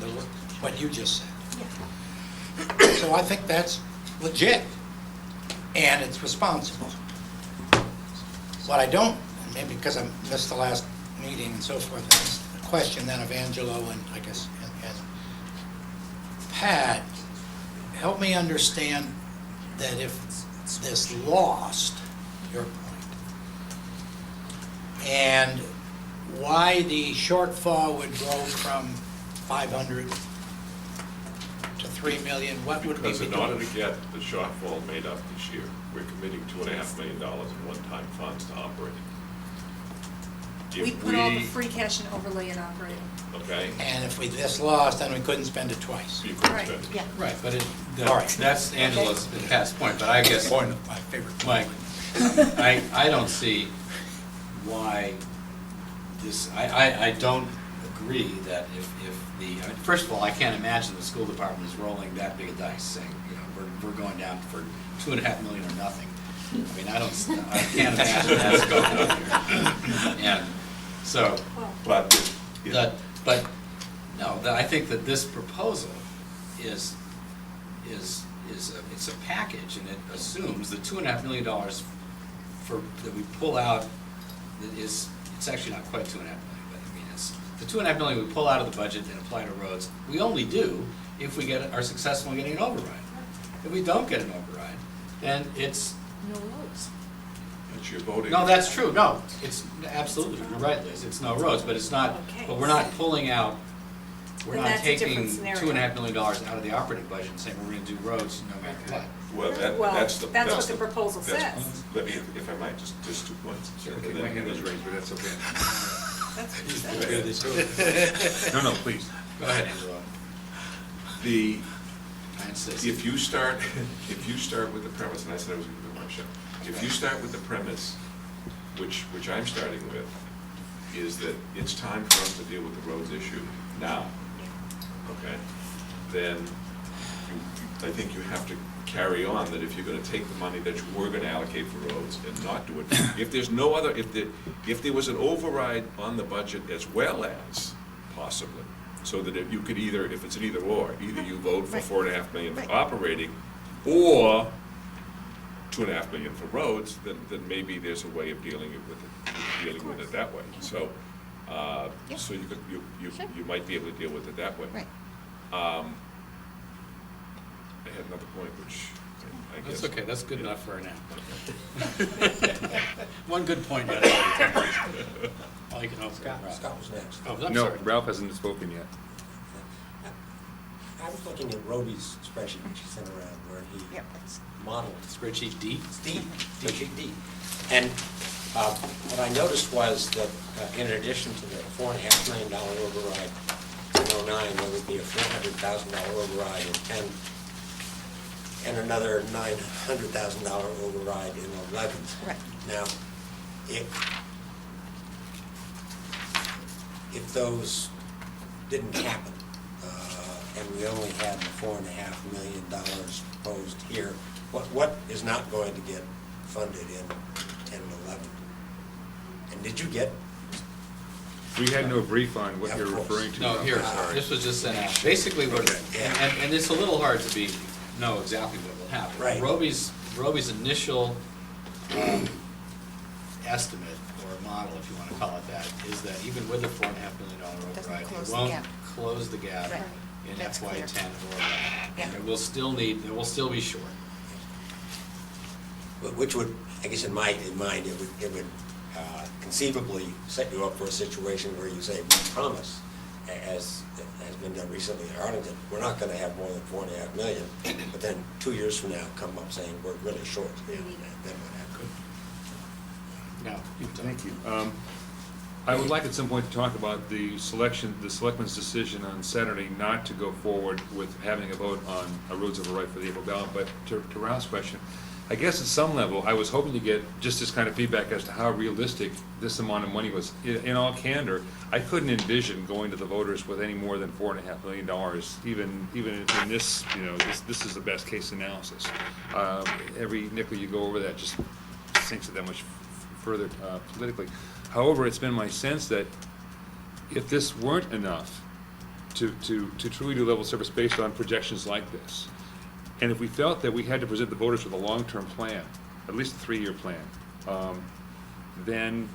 what you just said. So I think that's legit, and it's responsible. What I don't, and maybe because I missed the last meeting and so forth, is the question then of Angelo and I guess and Pat, help me understand that if this lost, your point, and why the shortfall would go from 500 to 3 million, what would we be Because doing? in order to get the shortfall made up this year, we're committing $2.5 million in one-time funds to operate. We put all the free cash in overlay and operating. Okay? And if we this lost, then we couldn't spend it twice. You couldn't Right. spend it. Yeah. Right, but All right. that's Angela's past point, but I guess, Point of my favorite. Mike, I don't see why this, I don't agree that if the, I mean, first of all, I can't imagine the school department is rolling that big a dice, saying, you know, we're going down for $2.5 million or nothing. I mean, I can't imagine that's going on here. And so, But, I think that this proposal is it's a package, and it assumes the $2.5 million that we pull out it's actually not quite $2.5 million, but I mean, it's the $2.5 million we pull out of the budget and apply to roads. We only do if we are successful in getting an override. If we don't get an override, then it's No roads. it's your voting. no, that's true. No, it's absolutely, you're right, Liz. It's no roads, but it's not. Okay. But we're not pulling out. We're Then not that's a taking different scenario. $2.5 million out of the operating budget and saying we're going to do roads no matter what. Well, that's the. That's what the proposal that's- says. Let me, if I might, just 2 points. Okay, my hand is raised, but that's okay. That's what it says. No, please. Go ahead, Angelo. The, I insist. if you start with the premise, and I said I was going to do a workshop, if you start with the premise, which I'm starting with, is that it's time for us to deal with the roads issue now, okay? Then I think you have to carry on that if you're gonna take the money that you were gonna allocate for roads and not do it. If there's no other, if there was an override on the budget as well as, possibly, so that if you could either, if it's an either or, either you vote for Right. $4.5 million for Right. operating, or $2.5 million for roads, then maybe there's a way of dealing with it that way. So, Yeah. so you could, Sure. you might be able to deal with it that way. Right. I had another point, which I guess. That's okay, that's good enough for now. One good point, yeah. All you can hope for. Scott was next. Oh, I'm No, sorry. Ralph hasn't spoken yet. was looking at Roby's spreadsheet which he sent around where he Yep. modeled Spreadsheet D? spreadsheet D. And what I noticed was that in addition to the $4.5 million override in '09, there would be a $400,000 override in '10, and another $900,000 override in '11. Right. Now, if those didn't happen, and we only had the $4.5 million proposed here, what is not going to get funded in 10 and 11? And did you get? We had no brief on what Of you're course. referring to. No, here, Sorry. this was just sent out. Basically, what, and it's a little hard to know exactly what will happen. Right. Roby's initial estimate, or model, if you want to call it that, is that even with the $4.5 million Doesn't override, close it the won't gap. close the gap Right. in That's FY clear. '10 or Yeah. 11. It will still be short. Which would, I guess in my mind, it would conceivably set you up for a situation where you say, we promise, as has been done recently in Arlington, we're not going to have more than $4.5 million, but then 2 years from now, come up saying, we're really short. And then what happens? No. Thank you. I would like at some point to talk about the selectmen's decision on Saturday not to go forward with having a vote on a roads override for the April ballot, but to Ralph's question, I guess at some level, I was hoping to get just this kind of feedback as to how realistic this amount of money was. In all candor, I couldn't envision going to the voters with any more than $4.5 million, even in this, this is the best case analysis. Every nickel you go over that just sinks it that much further politically. However, it's been my sense that if this weren't enough to truly do level service based on projections like this, and if we felt that we had to present the voters with a long-term plan, at least a 3-year plan, then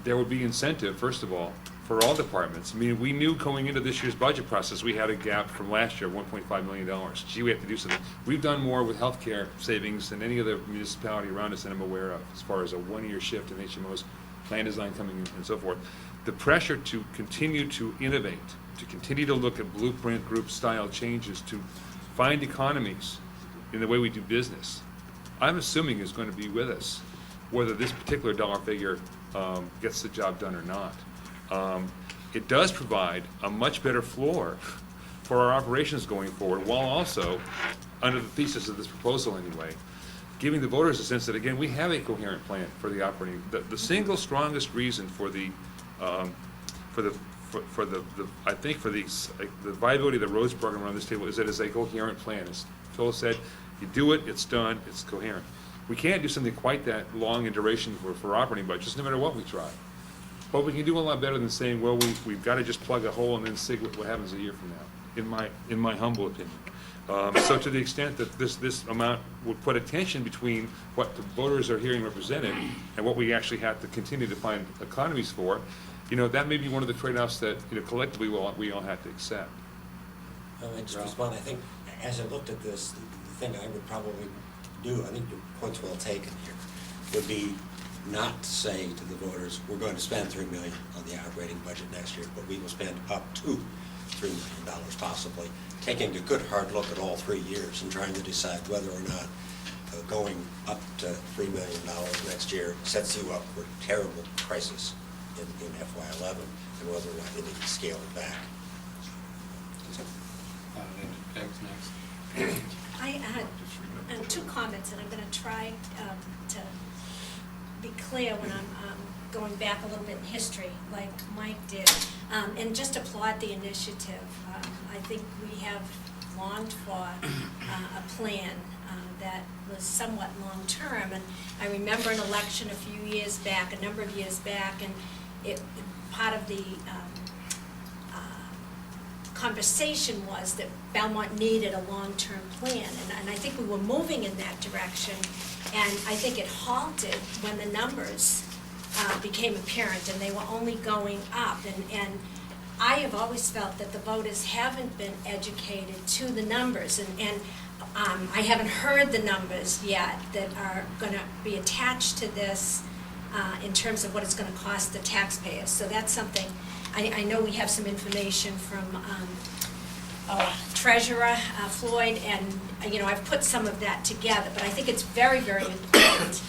there would be incentive, first of all, for all departments. I mean, we knew going into this year's budget process, we had a gap from last year, $1.5 million. Gee, we have to do something. We've done more with healthcare savings than any other municipality around us that I'm aware of, as far as a 1-year shift in HMOs, plan design coming in, and so forth. The pressure to continue to innovate, to continue to look at blueprint group style changes, to find economies in the way we do business, I'm assuming is going to be with us, whether this particular dollar figure gets the job done or not. It does provide a much better floor for our operations going forward, while also, under the thesis of this proposal anyway, giving the voters a sense that, again, we have a coherent plan for the operating. The single strongest reason for the viability of the roads program around this table is that it's a coherent plan. As Phil said, you do it, it's done, it's coherent. We can't do something quite that long in duration for operating budgets, no matter what we try. But we can do a lot better than saying, well, we've got to just plug a hole and then see what happens a year from now, in my humble opinion. So to the extent that this amount would put a tension between what the voters are hearing represented and what we actually have to continue to find economies for, that may be one of the trade-offs that, collectively we all have to accept. I just respond, I think, as I looked at this, the thing I would probably do, I think your point's well taken here, would be not to say to the voters, we're going to spend $3 million on the operating budget next year, but we will spend up to $3 million possibly, taking a good hard look at all 3 years and trying to decide whether or not going up to $3 million next year sets you up for a terrible crisis in FY11, and whether or not you need to scale it back. Next. I had two comments, and I'm going to try to be clear when I'm going back a little bit in history, like Mike did, and just applaud the initiative. I think we have longed for a plan that was somewhat long-term, and I remember an election a number of years back, and part of the conversation was that Belmont needed a long-term plan, and I think we were moving in that direction, and I think it halted when the numbers became apparent, and they were only going up, and I have always felt that the voters haven't been educated to the numbers, and I haven't heard the numbers yet that are going to be attached to this in terms of what it's going to cost the taxpayers. So that's something, I know we have some information from treasurer, Floyd, and, I've put some of that together, but I think it's very, very important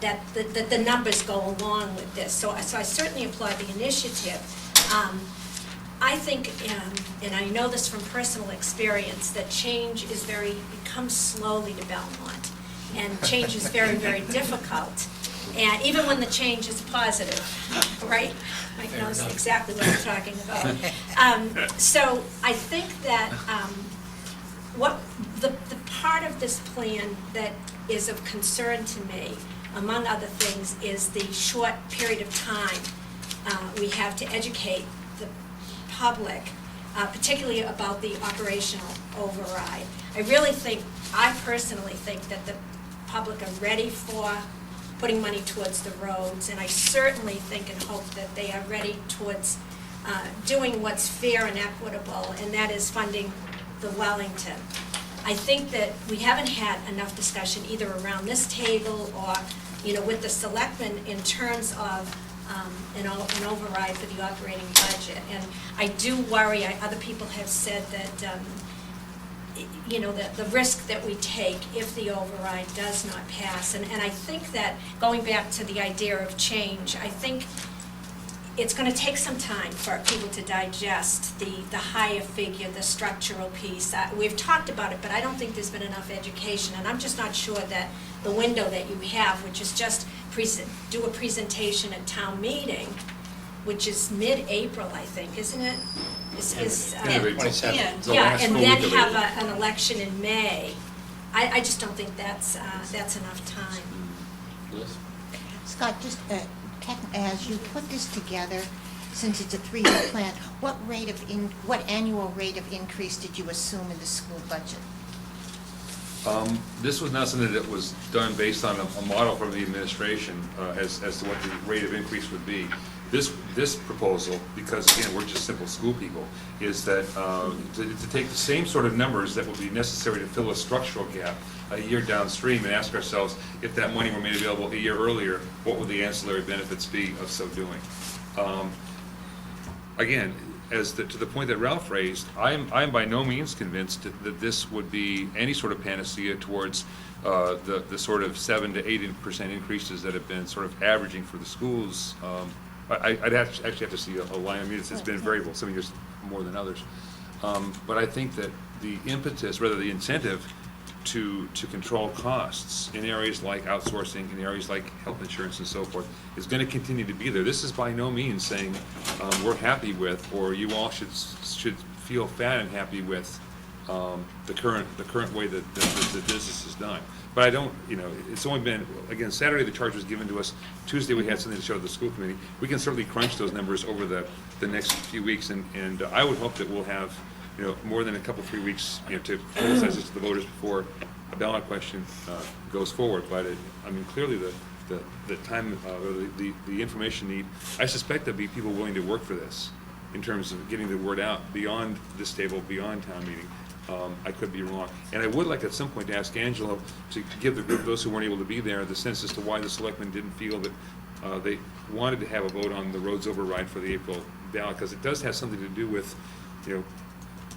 that the numbers go along with this. So I certainly applaud the initiative. I think, and I know this from personal experience, that change is it comes slowly to Belmont, and change is very, very difficult. And even when the change is positive, right? Mike knows exactly what I'm talking about. So I think that what the part of this plan that is of concern to me, among other things, is the short period of time we have to educate the public, particularly about the operational override. I personally think that the public are ready for putting money towards the roads, and I certainly think and hope that they are ready towards doing what's fair and equitable, and that is funding the Wellington. I think that we haven't had enough discussion either around this table or, with the selectmen in terms of an override for the operating budget. And I do worry, other people have said that, the risk that we take if the override does not pass. And I think that, going back to the idea of change, I think it's going to take some time for people to digest the higher figure, the structural piece. We've talked about it, but I don't think there's been enough education, and I'm just not sure that the window that you have, which is just do a presentation at town meeting, which is mid-April, I think, isn't it? End of April. 27th. Yeah, and then have an election in May. I just don't think that's enough time. Liz? Scott, just as you put this together, since it's a 3-year plan, what annual rate of increase did you assume in the school budget? This was not something that was done based on a model from the administration as to what the rate of increase would be. This proposal, because again, we're just simple school people, is that to take the same sort of numbers that would be necessary to fill a structural gap a year downstream and ask ourselves, if that money were made available a year earlier, what would the ancillary benefits be of so doing? Again, to the point that Ralph raised, I'm by no means convinced that this would be any sort of panacea towards the sort of 7 to 8% increases that have been sort of averaging for the schools. I'd actually have to see a line. I mean, it's been variable, some years more than others. But I think that the impetus, rather the incentive, to control costs in areas like outsourcing, in areas like health insurance and so forth, is going to continue to be there. This is by no means saying we're happy with, or you all should feel fat and happy with the current way that the business is done. But I don't, it's only been, again, Saturday the charge was given to us. Tuesday we had something to show the school committee. We can certainly crunch those numbers over the next few weeks, and I would hope that we'll have, more than a couple, 3 weeks, to publicize this to the voters before a ballot question goes forward. But clearly the time, or the information need, I suspect there'll be people willing to work for this in terms of getting the word out beyond this table, beyond town meeting. I could be wrong. And I would like at some point to ask Angelo to give the group, those who weren't able to be there, the sense as to why the selectmen didn't feel that they wanted to have a vote on the roads override for the April ballot, because it does have something to do with,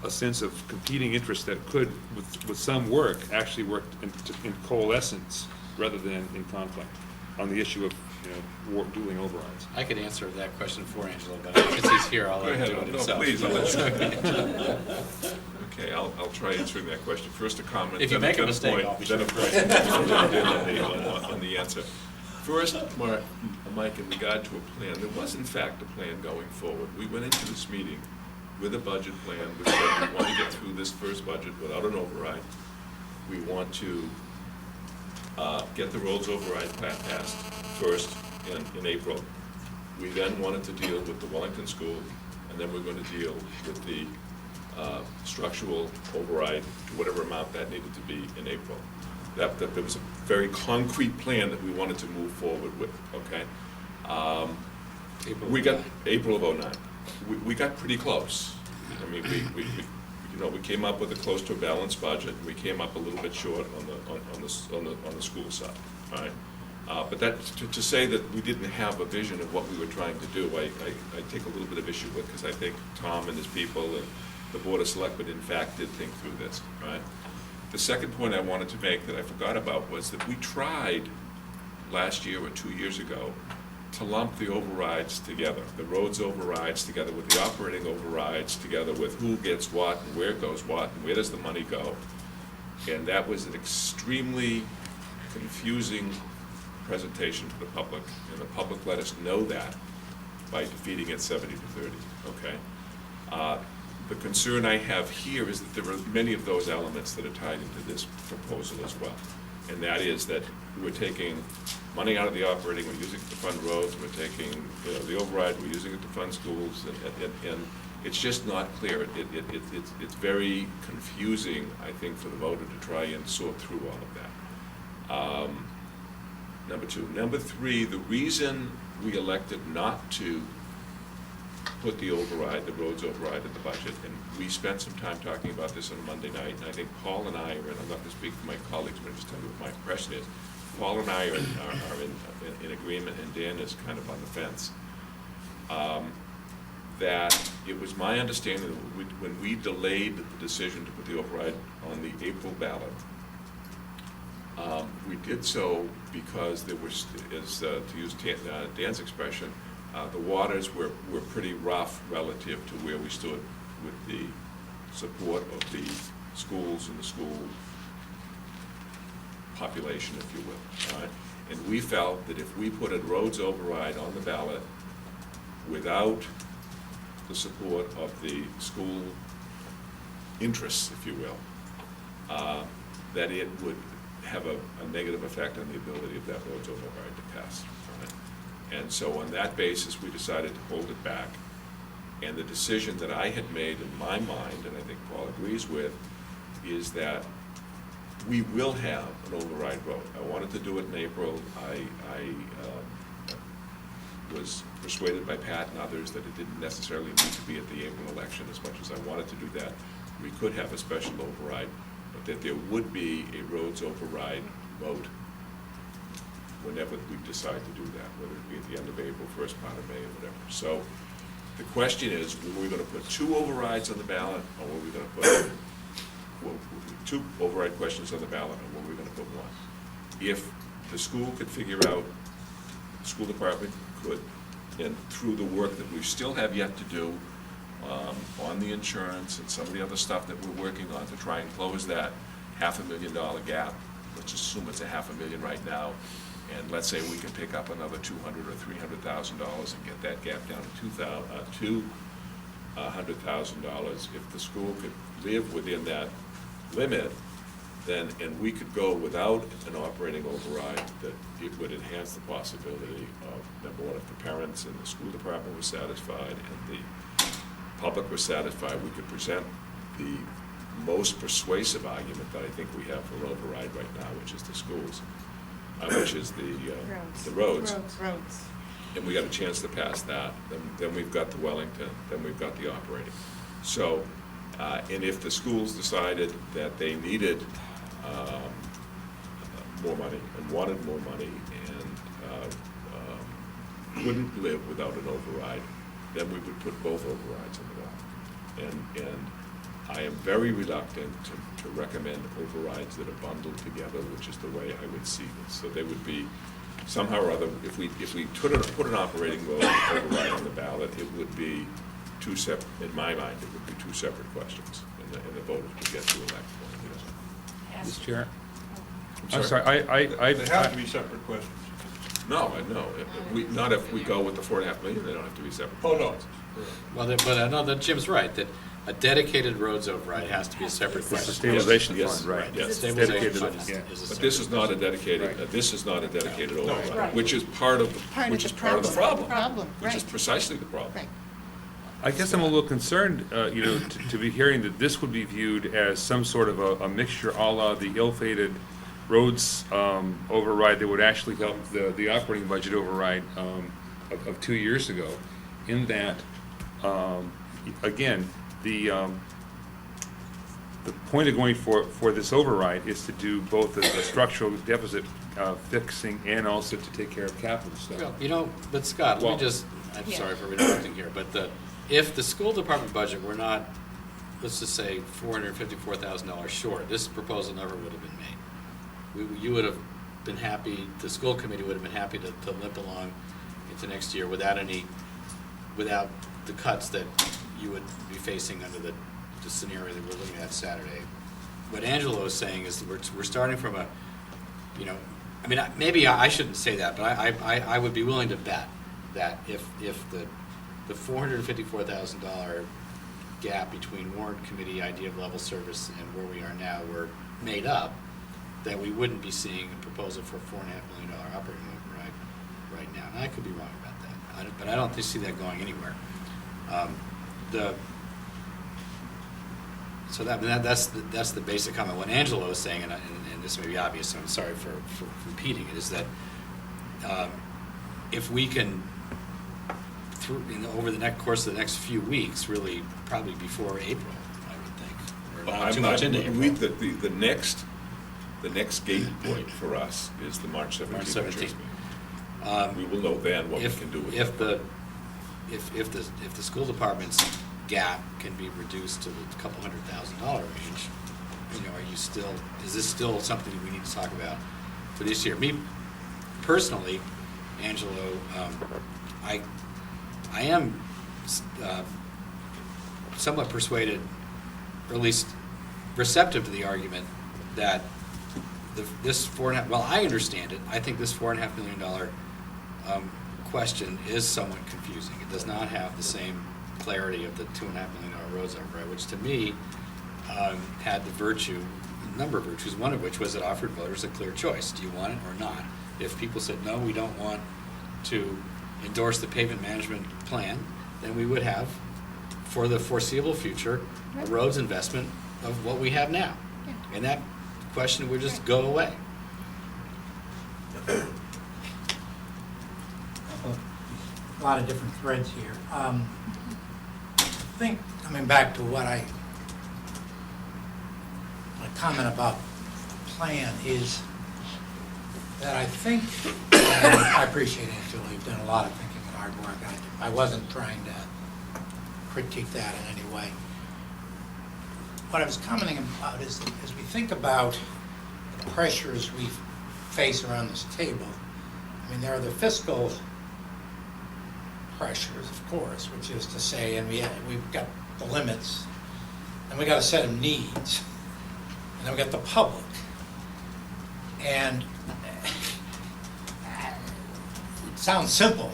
a sense of competing interests that could, with some work, actually work in coalescence rather than in conflict on the issue of, dueling overrides. I could answer that question for Angelo, but since he's here, I'll let him do it himself. Please, I'll let you. Okay, I'll try answering that question. First, a comment. If you make a mistake, point, I'll be then sure. a point on the answer. First, Mike, in regard to a plan, there was in fact a plan going forward. We went into this meeting with a budget plan, which said we want to get through this first budget without an override. We want to get the roads override passed first in April. We then wanted to deal with the Wellington School, and then we're going to deal with the structural override to whatever amount that needed to be in April. That there was a very concrete plan that we wanted to move forward with, okay? We got April of '09. We got pretty close. I mean, we came up with close to a balanced budget. We came up a little bit short on the school side, all right? But that to say that we didn't have a vision of what we were trying to do, I take a little bit of issue with, because I think Tom and his people the Board of Selectmen in fact did think through this, right? The second point I wanted to make that I forgot about was that we tried last year or 2 years ago to lump the overrides together, the roads overrides together with the operating overrides together with who gets what and where goes what and where does the money go. And that was an extremely confusing presentation to the public, and the public let us know that by defeating it 70-30, okay? The concern I have here is that there are many of those elements that are tied into this proposal as well. And that is that we're taking money out of the operating, we're using it to fund roads, we're taking, the override, we're using it to fund schools, and it's just not clear. It's very confusing, I think, for the voter to try and sort through all of that. Number two. Number three, the reason we elected not to put the override, the roads override in the budget, and we spent some time talking about this on Monday night, and I think Paul and I are, and I'm not going to speak for my colleagues, but I'll just tell you what my impression is. Paul and I are in agreement, and Dan is kind of on the fence. That it was my understanding that when we delayed the decision to put the override on the April ballot, we did so because there was, to use Dan's expression, the waters were pretty rough relative to where we stood with the support of the schools and the school population, if you will. Right? And we felt that if we put a roads override on the ballot without the support of the school interests, if you will, that it would have a negative effect on the ability of that roads override to pass. Right? And so on that basis, we decided to hold it back. And the decision that I had made in my mind, and I think Paul agrees with, is that we will have an override vote. I wanted to do it in April. I was persuaded by Pat and others that it didn't necessarily need to be at the April election as much as I wanted to do that. We could have a special override, but that there would be a roads override vote whenever we decide to do that, whether it be at the end of April, first part of May, or whatever. So the question is, were we going to put two overrides on the ballot, or were we going to put two override questions on the ballot, or were we going to put one? If the school could figure out, the school department could, and through the work that we still have yet to do on the insurance and some of the other stuff that we're working on to try and close that $500,000 gap, let's assume it's $500,000 right now, and let's say we can pick up another $200,000 or $300,000 and get that gap down to $200,000. If the school could live within that limit, then, and we could go without an operating override, that it would enhance the possibility of, number one, if the parents and the school department were satisfied and the public was satisfied, we could present the most persuasive argument that I think we have for override right now, which is the schools, which is the roads. And we got a chance to pass that. Then we've got the Wellington, then we've got the operating. So, and if the schools decided that they needed more money and wanted more money and couldn't live without an override, then we would put both overrides on the ballot. And I am very reluctant to recommend overrides that are bundled together, which is the way I would see this. So they would be somehow or other, if we put an operating override on the ballot, it would be two separate, in my mind, it would be two separate questions, and the voters would get to elect one. Mr. Chair? I'm I'm sorry, They have to be separate questions. No, not if we go with the $4.5 million, they don't have to be separate. Oh, no. Well, but I know that Jim's right, that a dedicated roads override has to be a separate It's a question. stabilization Yes, fund, right. Yes, Dedicated, stabilization fund yeah. is a But separate. this is not a dedicated, Right. this is not a dedicated override, Right. which is part of the problem. Problem, Which is right. precisely the problem. Right. I guess I'm a little concerned, to be hearing that this would be viewed as some sort of a mixture a la the ill-fated roads override that would actually help the operating budget override of 2 years ago, in that, again, the point of going for this override is to do both the structural deficit fixing and also to take care of capital stuff. Well, but Scott, let Well- me just, I'm sorry for interrupting here, but if the school department budget were not let's just say $454,000 short, this proposal never would have been made. You would have been happy, the school committee would have been happy to limp along into next year without the cuts that you would be facing under the scenario that we're looking at Saturday. What Angelo is saying is that we're starting from a, you know, I mean, maybe I shouldn't say that, but I would be willing to bet that if the $454,000 gap between warrant committee idea of level service and where we are now were made up, that we wouldn't be seeing a proposal for $4.5 million operating override right now. And I could be wrong about that, but I don't see that going anywhere. So that's the basic comment. What Angelo is saying, and this may be obvious, so I'm sorry for repeating it, is that if we can, over the course of the next few weeks, really probably before April, I would think, or not too much into April. The next gate point for us is the March 17th. March 17th. We will know then what we can do with it. If the school department's gap can be reduced to the couple $100,000 range, you know, is this still something we need to talk about for this year? Me personally, Angelo, I am somewhat persuaded, or at least receptive to the argument that this I understand it. I think this $4.5 million question is somewhat confusing. It does not have the same clarity of the $2.5 million roads override, which to me had a number of virtues, one of which was it offered voters a clear choice. Do you want it or not? If people said, no, we don't want to endorse the pavement management plan, then we would have, for the foreseeable future, a roads investment of what we have now. And that question would just go away. A lot of different threads here. I think, coming back to my comment about the plan is that I think, and I appreciate Angela, you've done a lot of thinking and hard work. I wasn't trying to critique that in any way. What I was commenting about is that as we think about the pressures we face around this table, I mean, there are the fiscal pressures, of course, which is to say, and we've got the limits, and we got a set of needs, and then we got the public. And it sounds simple,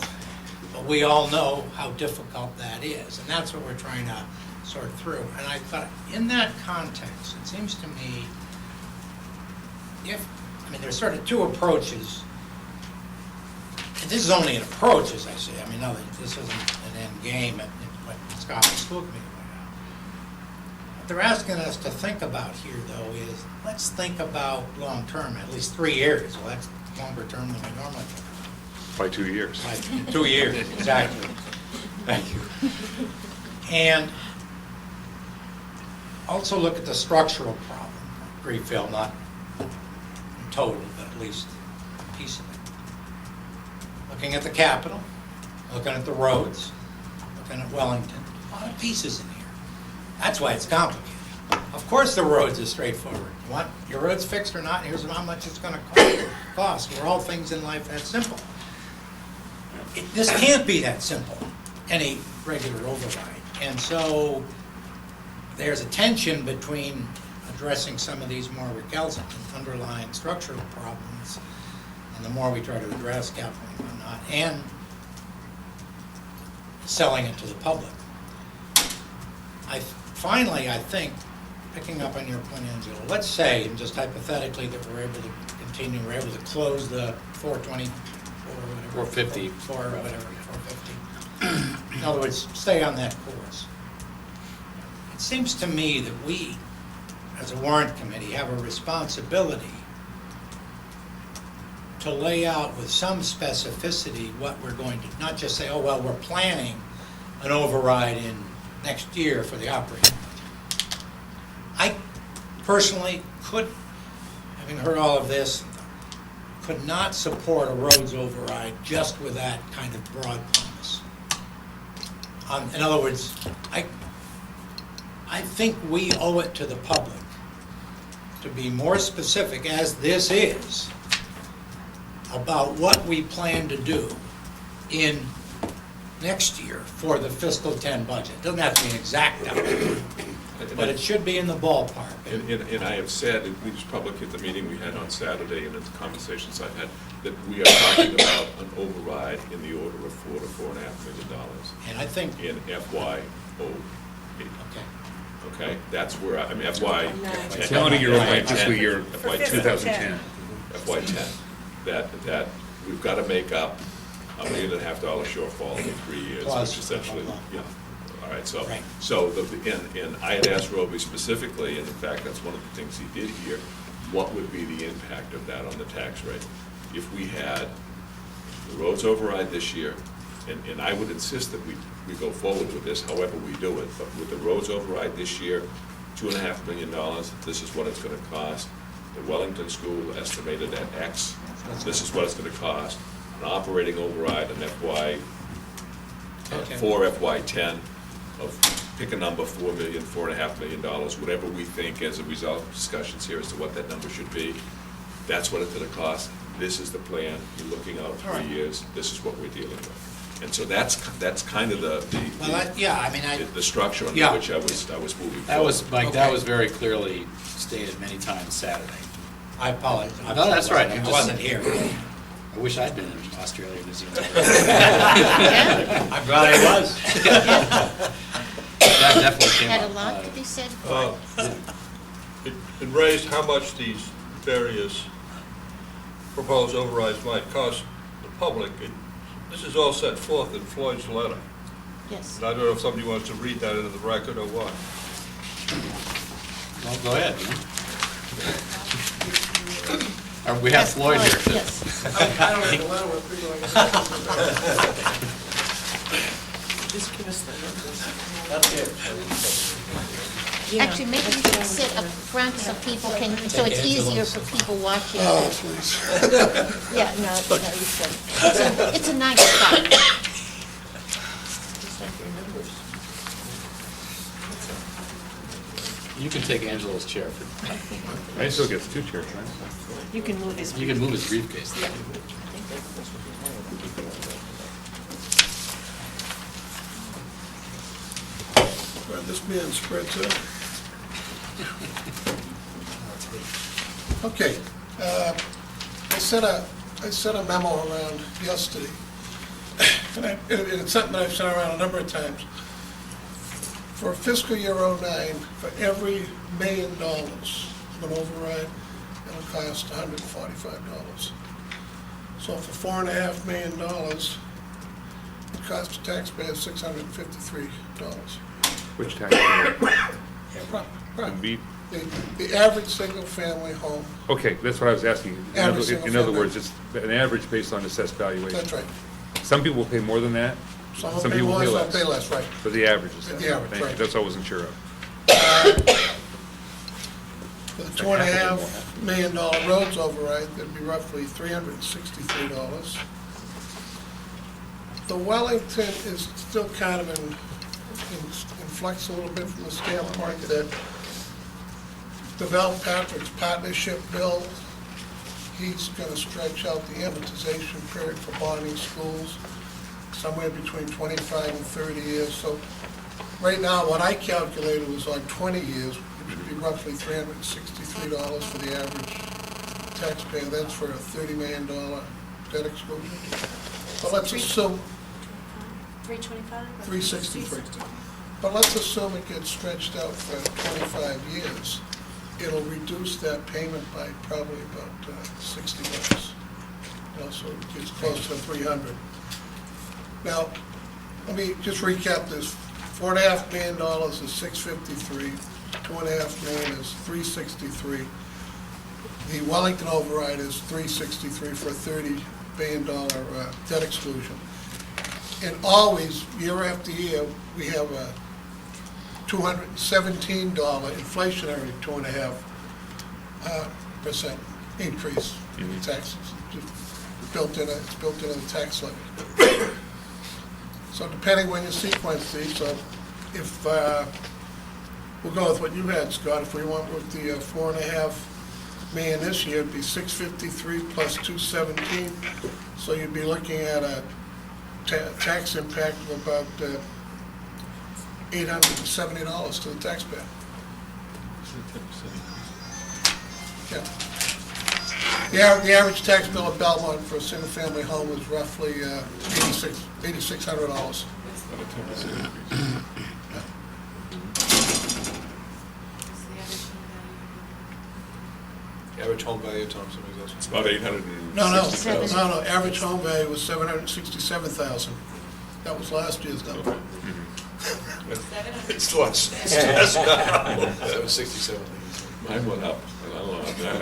but we all know how difficult that is, and that's what we're trying to sort through. And I thought, in that context, it seems to me, there's sort of two approaches. And this is only an approach, as I say. I mean, no, this isn't an end game at what Scott and the school committee laid out. What they're asking us to think about here, though, is let's think about long term, at least 3 years. Well, that's longer term than we normally think about. By 2 years. By 2 years, exactly. Thank you. And also look at the structural problem. Greenfield, not in total, but at least a piece of it. Looking at the Capitol, looking at the roads, looking at Wellington, a lot of pieces in here. That's why it's complicated. Of course the roads are straightforward. You want your roads fixed or not, here's how much it's going to cost. We're all things in life that simple. This can't be that simple, any regular override. And so there's a tension between addressing some of these more recalcitrant underlying structural problems, and the more we try to address capital and whatnot, and selling it to the public. Finally, I think, picking up on your point, Angela, let's say, and just hypothetically, that we're able to continue, we're able to close the 420, or whatever. 450. 450. In other words, stay on that course. It seems to me that we, as a warrant committee, have a responsibility to lay out with some specificity what we're going to, not just say, oh, well, we're planning an override in next year for the operating budget. I personally having heard all of this, could not support a roads override just with that kind of broad promise. In other words, I I think we owe it to the public to be more specific, as this is, about what we plan to do in next year for the fiscal 10 budget. Doesn't have to be an exact number, but it should be in the ballpark. And I have said, at least public at the meeting we had on Saturday and in the conversations I've had, that we are talking about an override in the order of $4 to $4.5 million And I think, in FY '08. okay, Okay, that's where, I mean, FY. Calendar year over fiscal year FY 2010. FY '10, that we've got to make up $1.5 million shortfall in 3 years, Plus, which essentially, blah, blah, blah. yeah. All right, so, Right. and I had asked Roby specifically, and in fact, that's one of the things he did here, what would be the impact of that on the tax rate? If we had the roads override this year, and I would insist that we go forward with this, however we do it, but with the roads override this year, $2.5 million, this is what it's gonna cost. The Wellington School estimated at X, this is what it's gonna cost. An operating override in FY, Okay. for FY '10 of, pick a number, $4 million, $4.5 million, whatever we think as a result of discussions here as to what that number should be. That's what it's gonna cost. This is the plan. You're looking out All right. 3 years. This is what we're dealing with. And so that's kind of well, yeah, I mean, the structure under Yeah. which I was moving forward. That was, Mike, that Okay. was very clearly stated many times Saturday. I apologize. No, that's right. I wasn't here. I wish I'd been in Australia and New Zealand. I'm glad I was. That definitely came Had a up. lot to be said. It raised how much these various proposed overrides might cost the public. This is all set forth in Floyd's letter. Yes. And I don't know if somebody wants to read that into the record or what. Well, go ahead. We have Yes, Floyd here. too. Yes. I don't have the letter, we're pretty going. Just give us the numbers. That's it. Actually, maybe you should sit up front so people can, so it's easier for people watching. please. Yeah, no, you should. It's a nice spot. You can take Angelo's chair for, I still gets 2 chairs, right? You can move his. you can move his briefcase. This man spreads out. Okay, I sent a memo around yesterday, and it's something that I've sent around a number of times. For fiscal year '09, for every $1 million of an override, it'll cost $145. So for $4.5 million, it costs the taxpayer $653. Which tax rate? Right. Be- The average single-family home, Okay, that's what I was asking. Average In other single words, it's an average based on assessed valuation. that's right. Some people will pay more than that. Some will pay more, some pay less, right. But the average is that. The average, Thank you. right. That's what I wasn't sure of. For the $2.5 million roads override, that'd be roughly $363. The Wellington is still kind of in flux a little bit from the standpoint that the Patrick's partnership bill, he's gonna stretch out the amortization period for bonding schools somewhere between 25 and 30 years. So right now, what I calculated was on 20 years, which would be roughly $363 for the average taxpayer. That's for a $30 million debt exclusion. But let's assume 325? 363. But let's assume it gets stretched out for 25 years. It'll reduce that payment by probably about $60. So it gets close to 300. Now, let me just recap this. $4.5 million is 653. $2.5 million is 363. The Wellington override is 363 for a $30 billion debt exclusion. And always, year after year, we have a $217 inflationary 2.5% increase in the taxes. It's built into the tax levy. So depending when you sequence these, so if We'll go with what you had, Scott. If we went with the $4.5 million this year, it'd be 653 plus 217. So you'd be looking at a tax impact of about $870 to the taxpayer. Yeah. The average tax bill at Belmont for a single-family home is roughly $8,600. Average home value, Tom, somebody else? It's about 800 No. Average home value was $767,000. That was last year's number. It's less. It's less now. 767. Mine went up.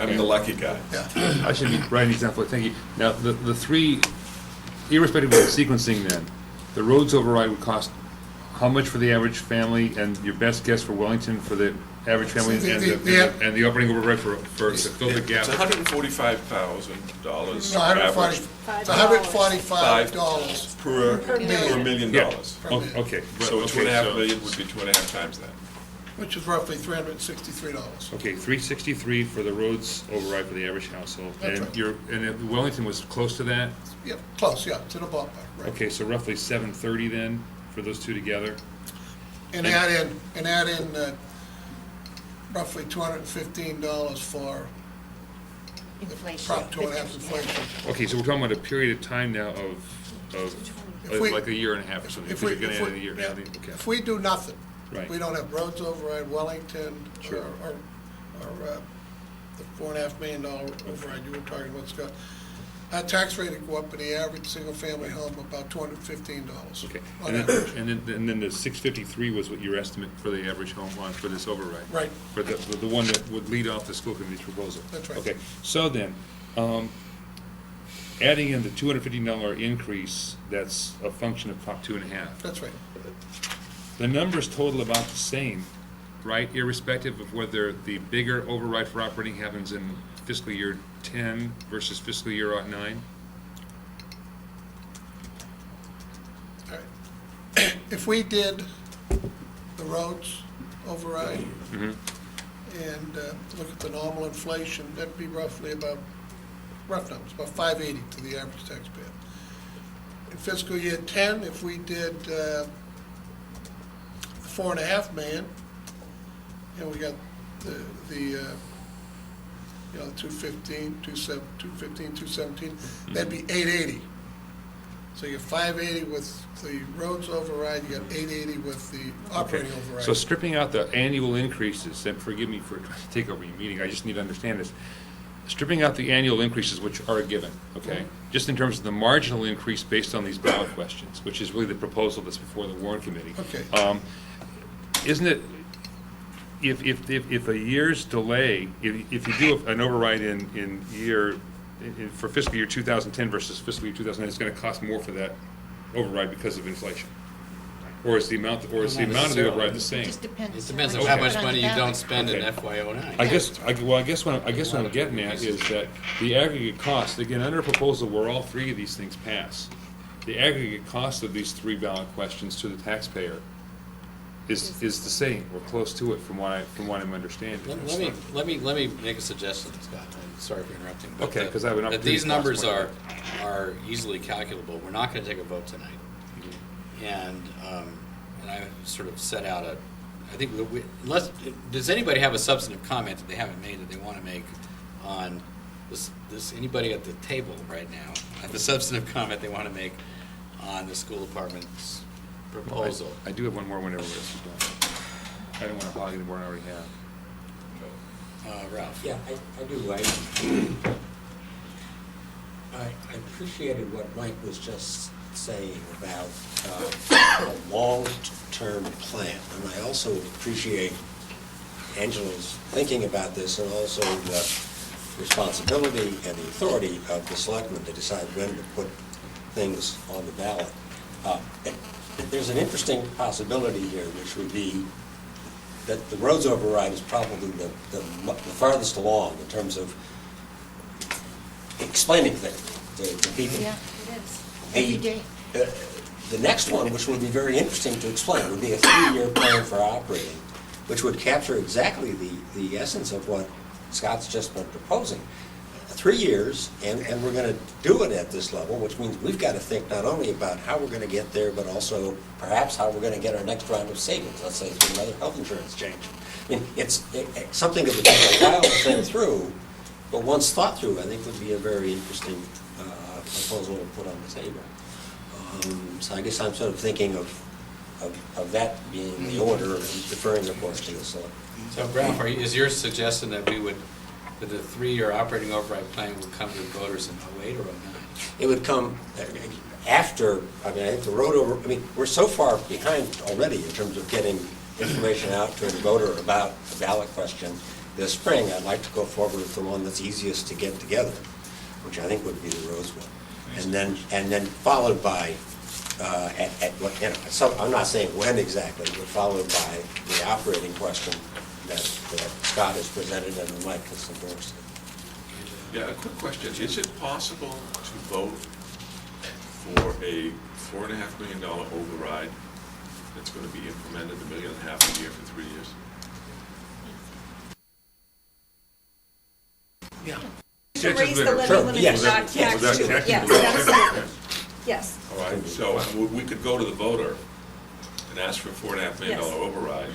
I'm the lucky guy. Yeah. I should be writing these down for, thank you. Now, the three, irrespective of the sequencing then, the roads override would cost how much for the average family, and your best guess for Wellington for the average family, and the operating override for to fill the gap? It's $145,000 No, average. $145 Per million Yeah. dollars. Oh, okay. So Okay, 2.5 million would be 2.5 times that. which is roughly $363. Okay, 363 for the roads override for the average household. That's And right. Wellington was close to that? Yeah, close, yeah, to the ballpark, right. Okay, so roughly 730 then, for those two together? And add in roughly $215 for Inflation. Prop 2.5 inflation. Okay, so we're talking about a period of time now of If we- like a year and a half or something. If Because we, you're gonna if add a we, year. yeah, Okay. if we do nothing, Right. we don't have roads override, Wellington, Sure. or the $4.5 million override you were talking about, Scott, our tax rate would go up in the average single-family home about $215. Okay, on and average. then the 653 was what your estimate for the average home on for this override? Right. For the one that would lead off the school committee's proposal? That's right. Okay, so then, adding in the $250 increase, that's a function of Prop 2.5. That's right. The numbers total about the same, right, irrespective of whether the bigger override for operating happens in fiscal year 10 versus fiscal year 09? All right. If we did the roads override Mhm. and look at the normal inflation, that'd be roughly about, rough numbers, about $580 to the average taxpayer. In fiscal year 10, if we did $4.5 million, and we got the 215, 217, that'd be $880. So you have $580 with the roads override, you got $880 with the operating Okay. override. So stripping out the annual increases, and forgive me for trying to take over your meeting, I just need to understand this. Stripping out the annual increases, which are a given, okay? Just in terms of the marginal increase based on these ballot questions, which is really the proposal that's before the Warrant Committee. Okay. Isn't it, if a year's delay, if you do an override for fiscal year 2010 versus fiscal year 2009, it's going to cost more for that override because of inflation? Or is the amount of the override the same? It just depends. It depends on what how you much put on money the you don't ballot. spend in Okay. FY '09. I guess what I'm getting at is that the aggregate cost, again, under a proposal where all three of these things pass, the aggregate cost of these three ballot questions to the taxpayer is the same, or close to it from what I'm understanding. Let me make a suggestion, Scott. I'm sorry for interrupting. but Okay, that- 'cause I have an that these opportunity numbers to ask are easily calculable. We're not going to take a vote tonight. And I sort of set out I think does anybody have a substantive comment that they haven't made that they want to make on this, anybody at the table right now, have a substantive comment they want to make on the school department's proposal? I do have one more whenever it's done. I don't want to hog any more than I already have. Ralph? Yeah, I do. I appreciated what Mike was just saying about a long-term plan. And I also appreciate Angela's thinking about this, and also the responsibility and the authority of the selectmen to decide when to put things on the ballot. There's an interesting possibility here, which would be that the roads override is probably the farthest along in terms of explaining things to people. Yeah, it is. Every day. The next one, which would be very interesting to explain, would be a 3-year plan for operating. which would capture exactly the essence of what Scott's just been proposing. 3 years, and we're going to do it at this level, which means we've got to think not only about how we're going to get there, but also perhaps how we're going to get our next round of savings. Let's say it's another health insurance change. I mean, it's something that would take a while to think through, but once thought through, I think would be a very interesting proposal to put on the table. So I guess I'm sort of thinking of that being the order and deferring, of course, to the select. So Ralph, is your suggestion that that the 3-year operating override plan would come to the voters in 08 or 09? It would come after, I think the road over, we're so far behind already in terms of getting information out to a voter about the ballot question this spring. I'd like to go forward with the one that's easiest to get together, which I think would be the roads one. And then followed by, at what, so I'm not saying when exactly, but followed by the operating question that Scott has presented and Mike has endorsed. Yeah, a quick question. Is it possible to vote for a $4.5 million override that's going to be implemented $1.5 million a year for 3 years? Yeah. To raise the levy Sure, limit, yes. not tax, Without too. taxing Yes, the absolutely. Yes. All right, so we could go to the voter and ask for a $4.5 million Yes. override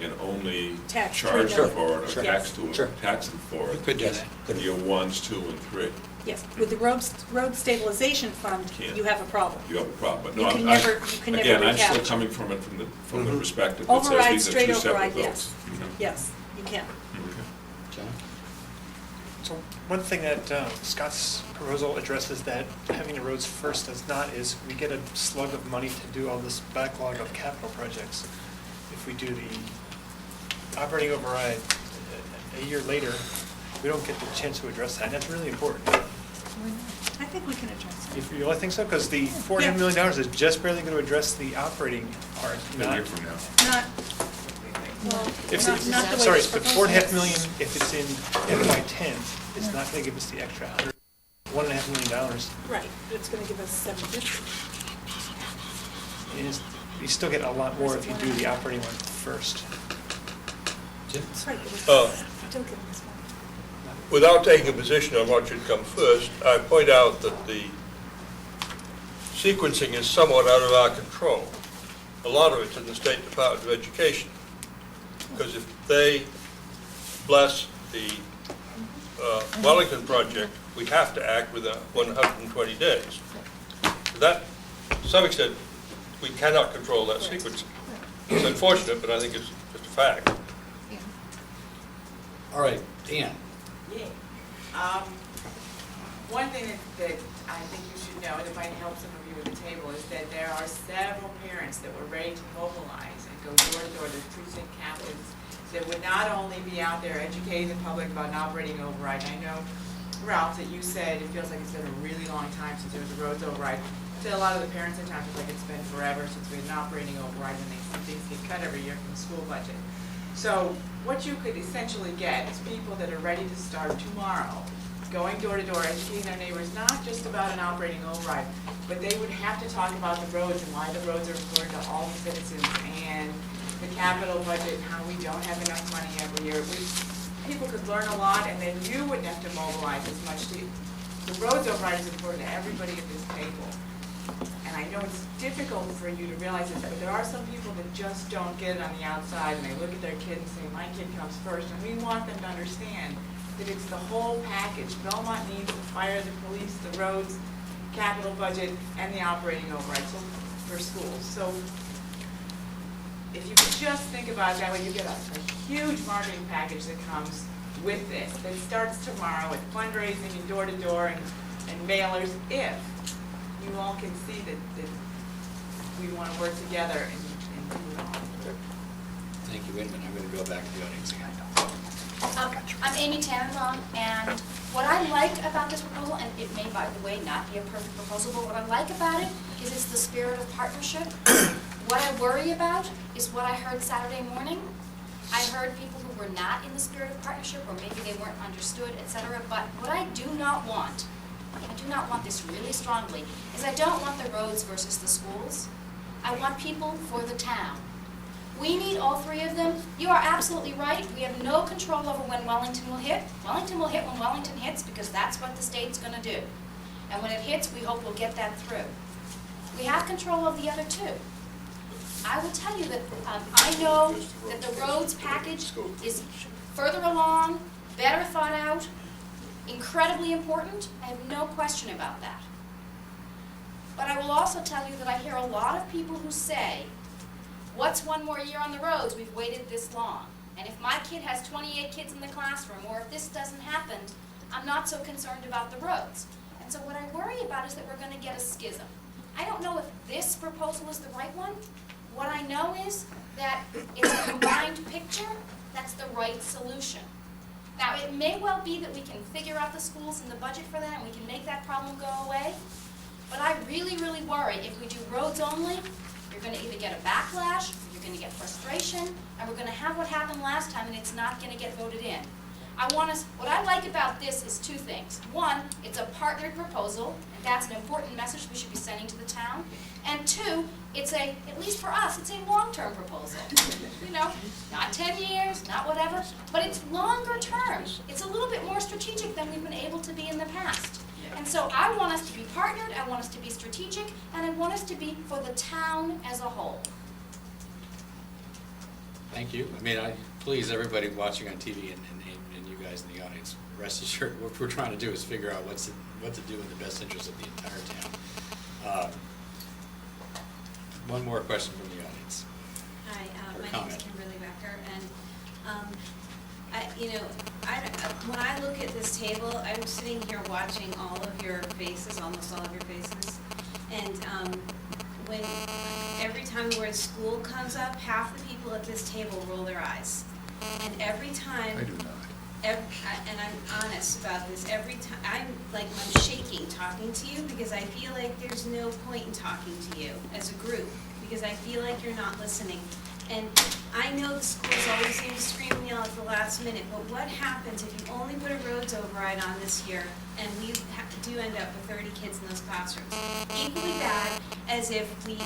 and only Tax charge $3 them for it, or Sure. tax Sure. tax them for We it. could do Yes. that. Year 1, 2, and 3. Yes. With the road stabilization fund, Can't. you have a problem. You have a problem, but no, You can never recapture. again, I'm still coming from it from the perspective that says Override, these are straight two separate override, votes. yes. Yes, you can. John? So one thing that Scott's proposal addresses that having the roads first does not is we get a slug of money to do all this backlog of capital projects. If we do the operating override a year later, we don't get the chance to address that, and that's really important. I think we can address it. If you really think so, because the $4.5 million is just barely going to address the operating part, A not. year from now. Not, well, If not the way sorry, it's but proposed. $4.5 million, if it's in FY10, it's not going to give us the extra $1.5 million. Right, but it's gonna give us $750. And you still get a lot more if you do the operating one first. Jim? That's right, but it's Uh, still giving us money. Without taking a position on what should come first, I point out that the sequencing is somewhat out of our control. A lot of it's in the State Department of Education. Because if they bless the Wellington project, we have to act within 120 days. That, to some extent, we cannot control that sequencing. It's unfortunate, but I think it's just a fact. All right, Dan? Yeah. One thing that I think you should know, that might help some of you at the table, is that there are several parents that were ready to mobilize and go door to door to precinct captains that would not only be out there educating the public about an operating override. I know, Ralph, that you said it feels like it's been a really long time since there was a roads override. To a lot of the parents in town, it feels like it's been forever since we had an operating override, and they see things get cut every year from the school budget. So what you could essentially get is people that are ready to start tomorrow, going door to door, educating their neighbors, not just about an operating override, but they would have to talk about the roads and why the roads are important to all the citizens, and the capital budget, and how we don't have enough money every year. People could learn a lot, and then you wouldn't have to mobilize as much. The roads override is important to everybody at this table. And I know it's difficult for you to realize this, but there are some people that just don't get it on the outside, and they look at their kid and say, my kid comes first, and we want them to understand that it's the whole package. Belmont needs the fire, the police, the roads, capital budget, and the operating override for schools. So if you could just think about it that way, you get a huge marketing package that comes with this, that starts tomorrow with fundraising and door to door and mailers, if you all can see that we want to work together and do it all. Thank you. Wait a minute, I'm going to go back to the audience again. I'm Amy Tannenbaum, and what I like about this proposal, and it may, by the way, not be a perfect proposal, but what I like about it is it's the spirit of partnership. What I worry about is what I heard Saturday morning. I heard people who were not in the spirit of partnership, or maybe they weren't understood, etc. But what I do not want this really strongly, is I don't want the roads versus the schools. I want people for the town. We need all three of them. You are absolutely right. We have no control over when Wellington will hit. Wellington will hit when Wellington hits because that's what the state's going to do. And when it hits, we hope we'll get that through. We have control of the other two. I will tell you that I know that the roads package is further along, better thought out, incredibly important. I have no question about that. But I will also tell you that I hear a lot of people who say, what's one more year on the roads? We've waited this long. And if my kid has 28 kids in the classroom, or if this doesn't happen, I'm not so concerned about the roads. And so what I worry about is that we're going to get a schism. I don't know if this proposal is the right one. What I know is that it's a combined picture that's the right solution. Now, it may well be that we can figure out the schools and the budget for that, and we can make that problem go away. But I really, really worry if we do roads only, you're going to either get a backlash, or you're going to get frustration, and we're going to have what happened last time, and it's not going to get voted in. What I like about this is two things. One, it's a partnered proposal, and that's an important message we should be sending to the town. And two, it's at least for us, it's a long-term proposal. You know, not 10 years, not whatever, but it's longer term. It's a little bit more strategic than we've been able to be in the past. And so I want us to be partnered, I want us to be strategic, and I want us to be for the town as a whole. Thank you. I mean, please, everybody watching on TV and you guys in the audience, rest assured, what we're trying to do is figure out what to do in the best interest of the entire town. One more question from the audience. Hi, Or my name comment. is Kimberly Becker, and when I look at this table, I'm sitting here watching all of your faces, almost all of your faces, and when every time the word school comes up, half the people at this table roll their eyes, and every time. I do not. And I'm honest about this, every time, I'm shaking talking to you because I feel like there's no point in talking to you as a group because I feel like you're not listening. And I know the schools always seem to scream and yell at the last minute, but what happens if you only put a roads override on this year and we do end up with 30 kids in those classrooms? Equally bad as if we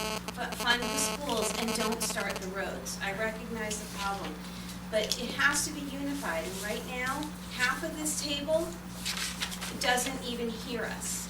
fund the schools and don't start the roads. I recognize the problem. But it has to be unified, and right now, half of this table doesn't even hear us.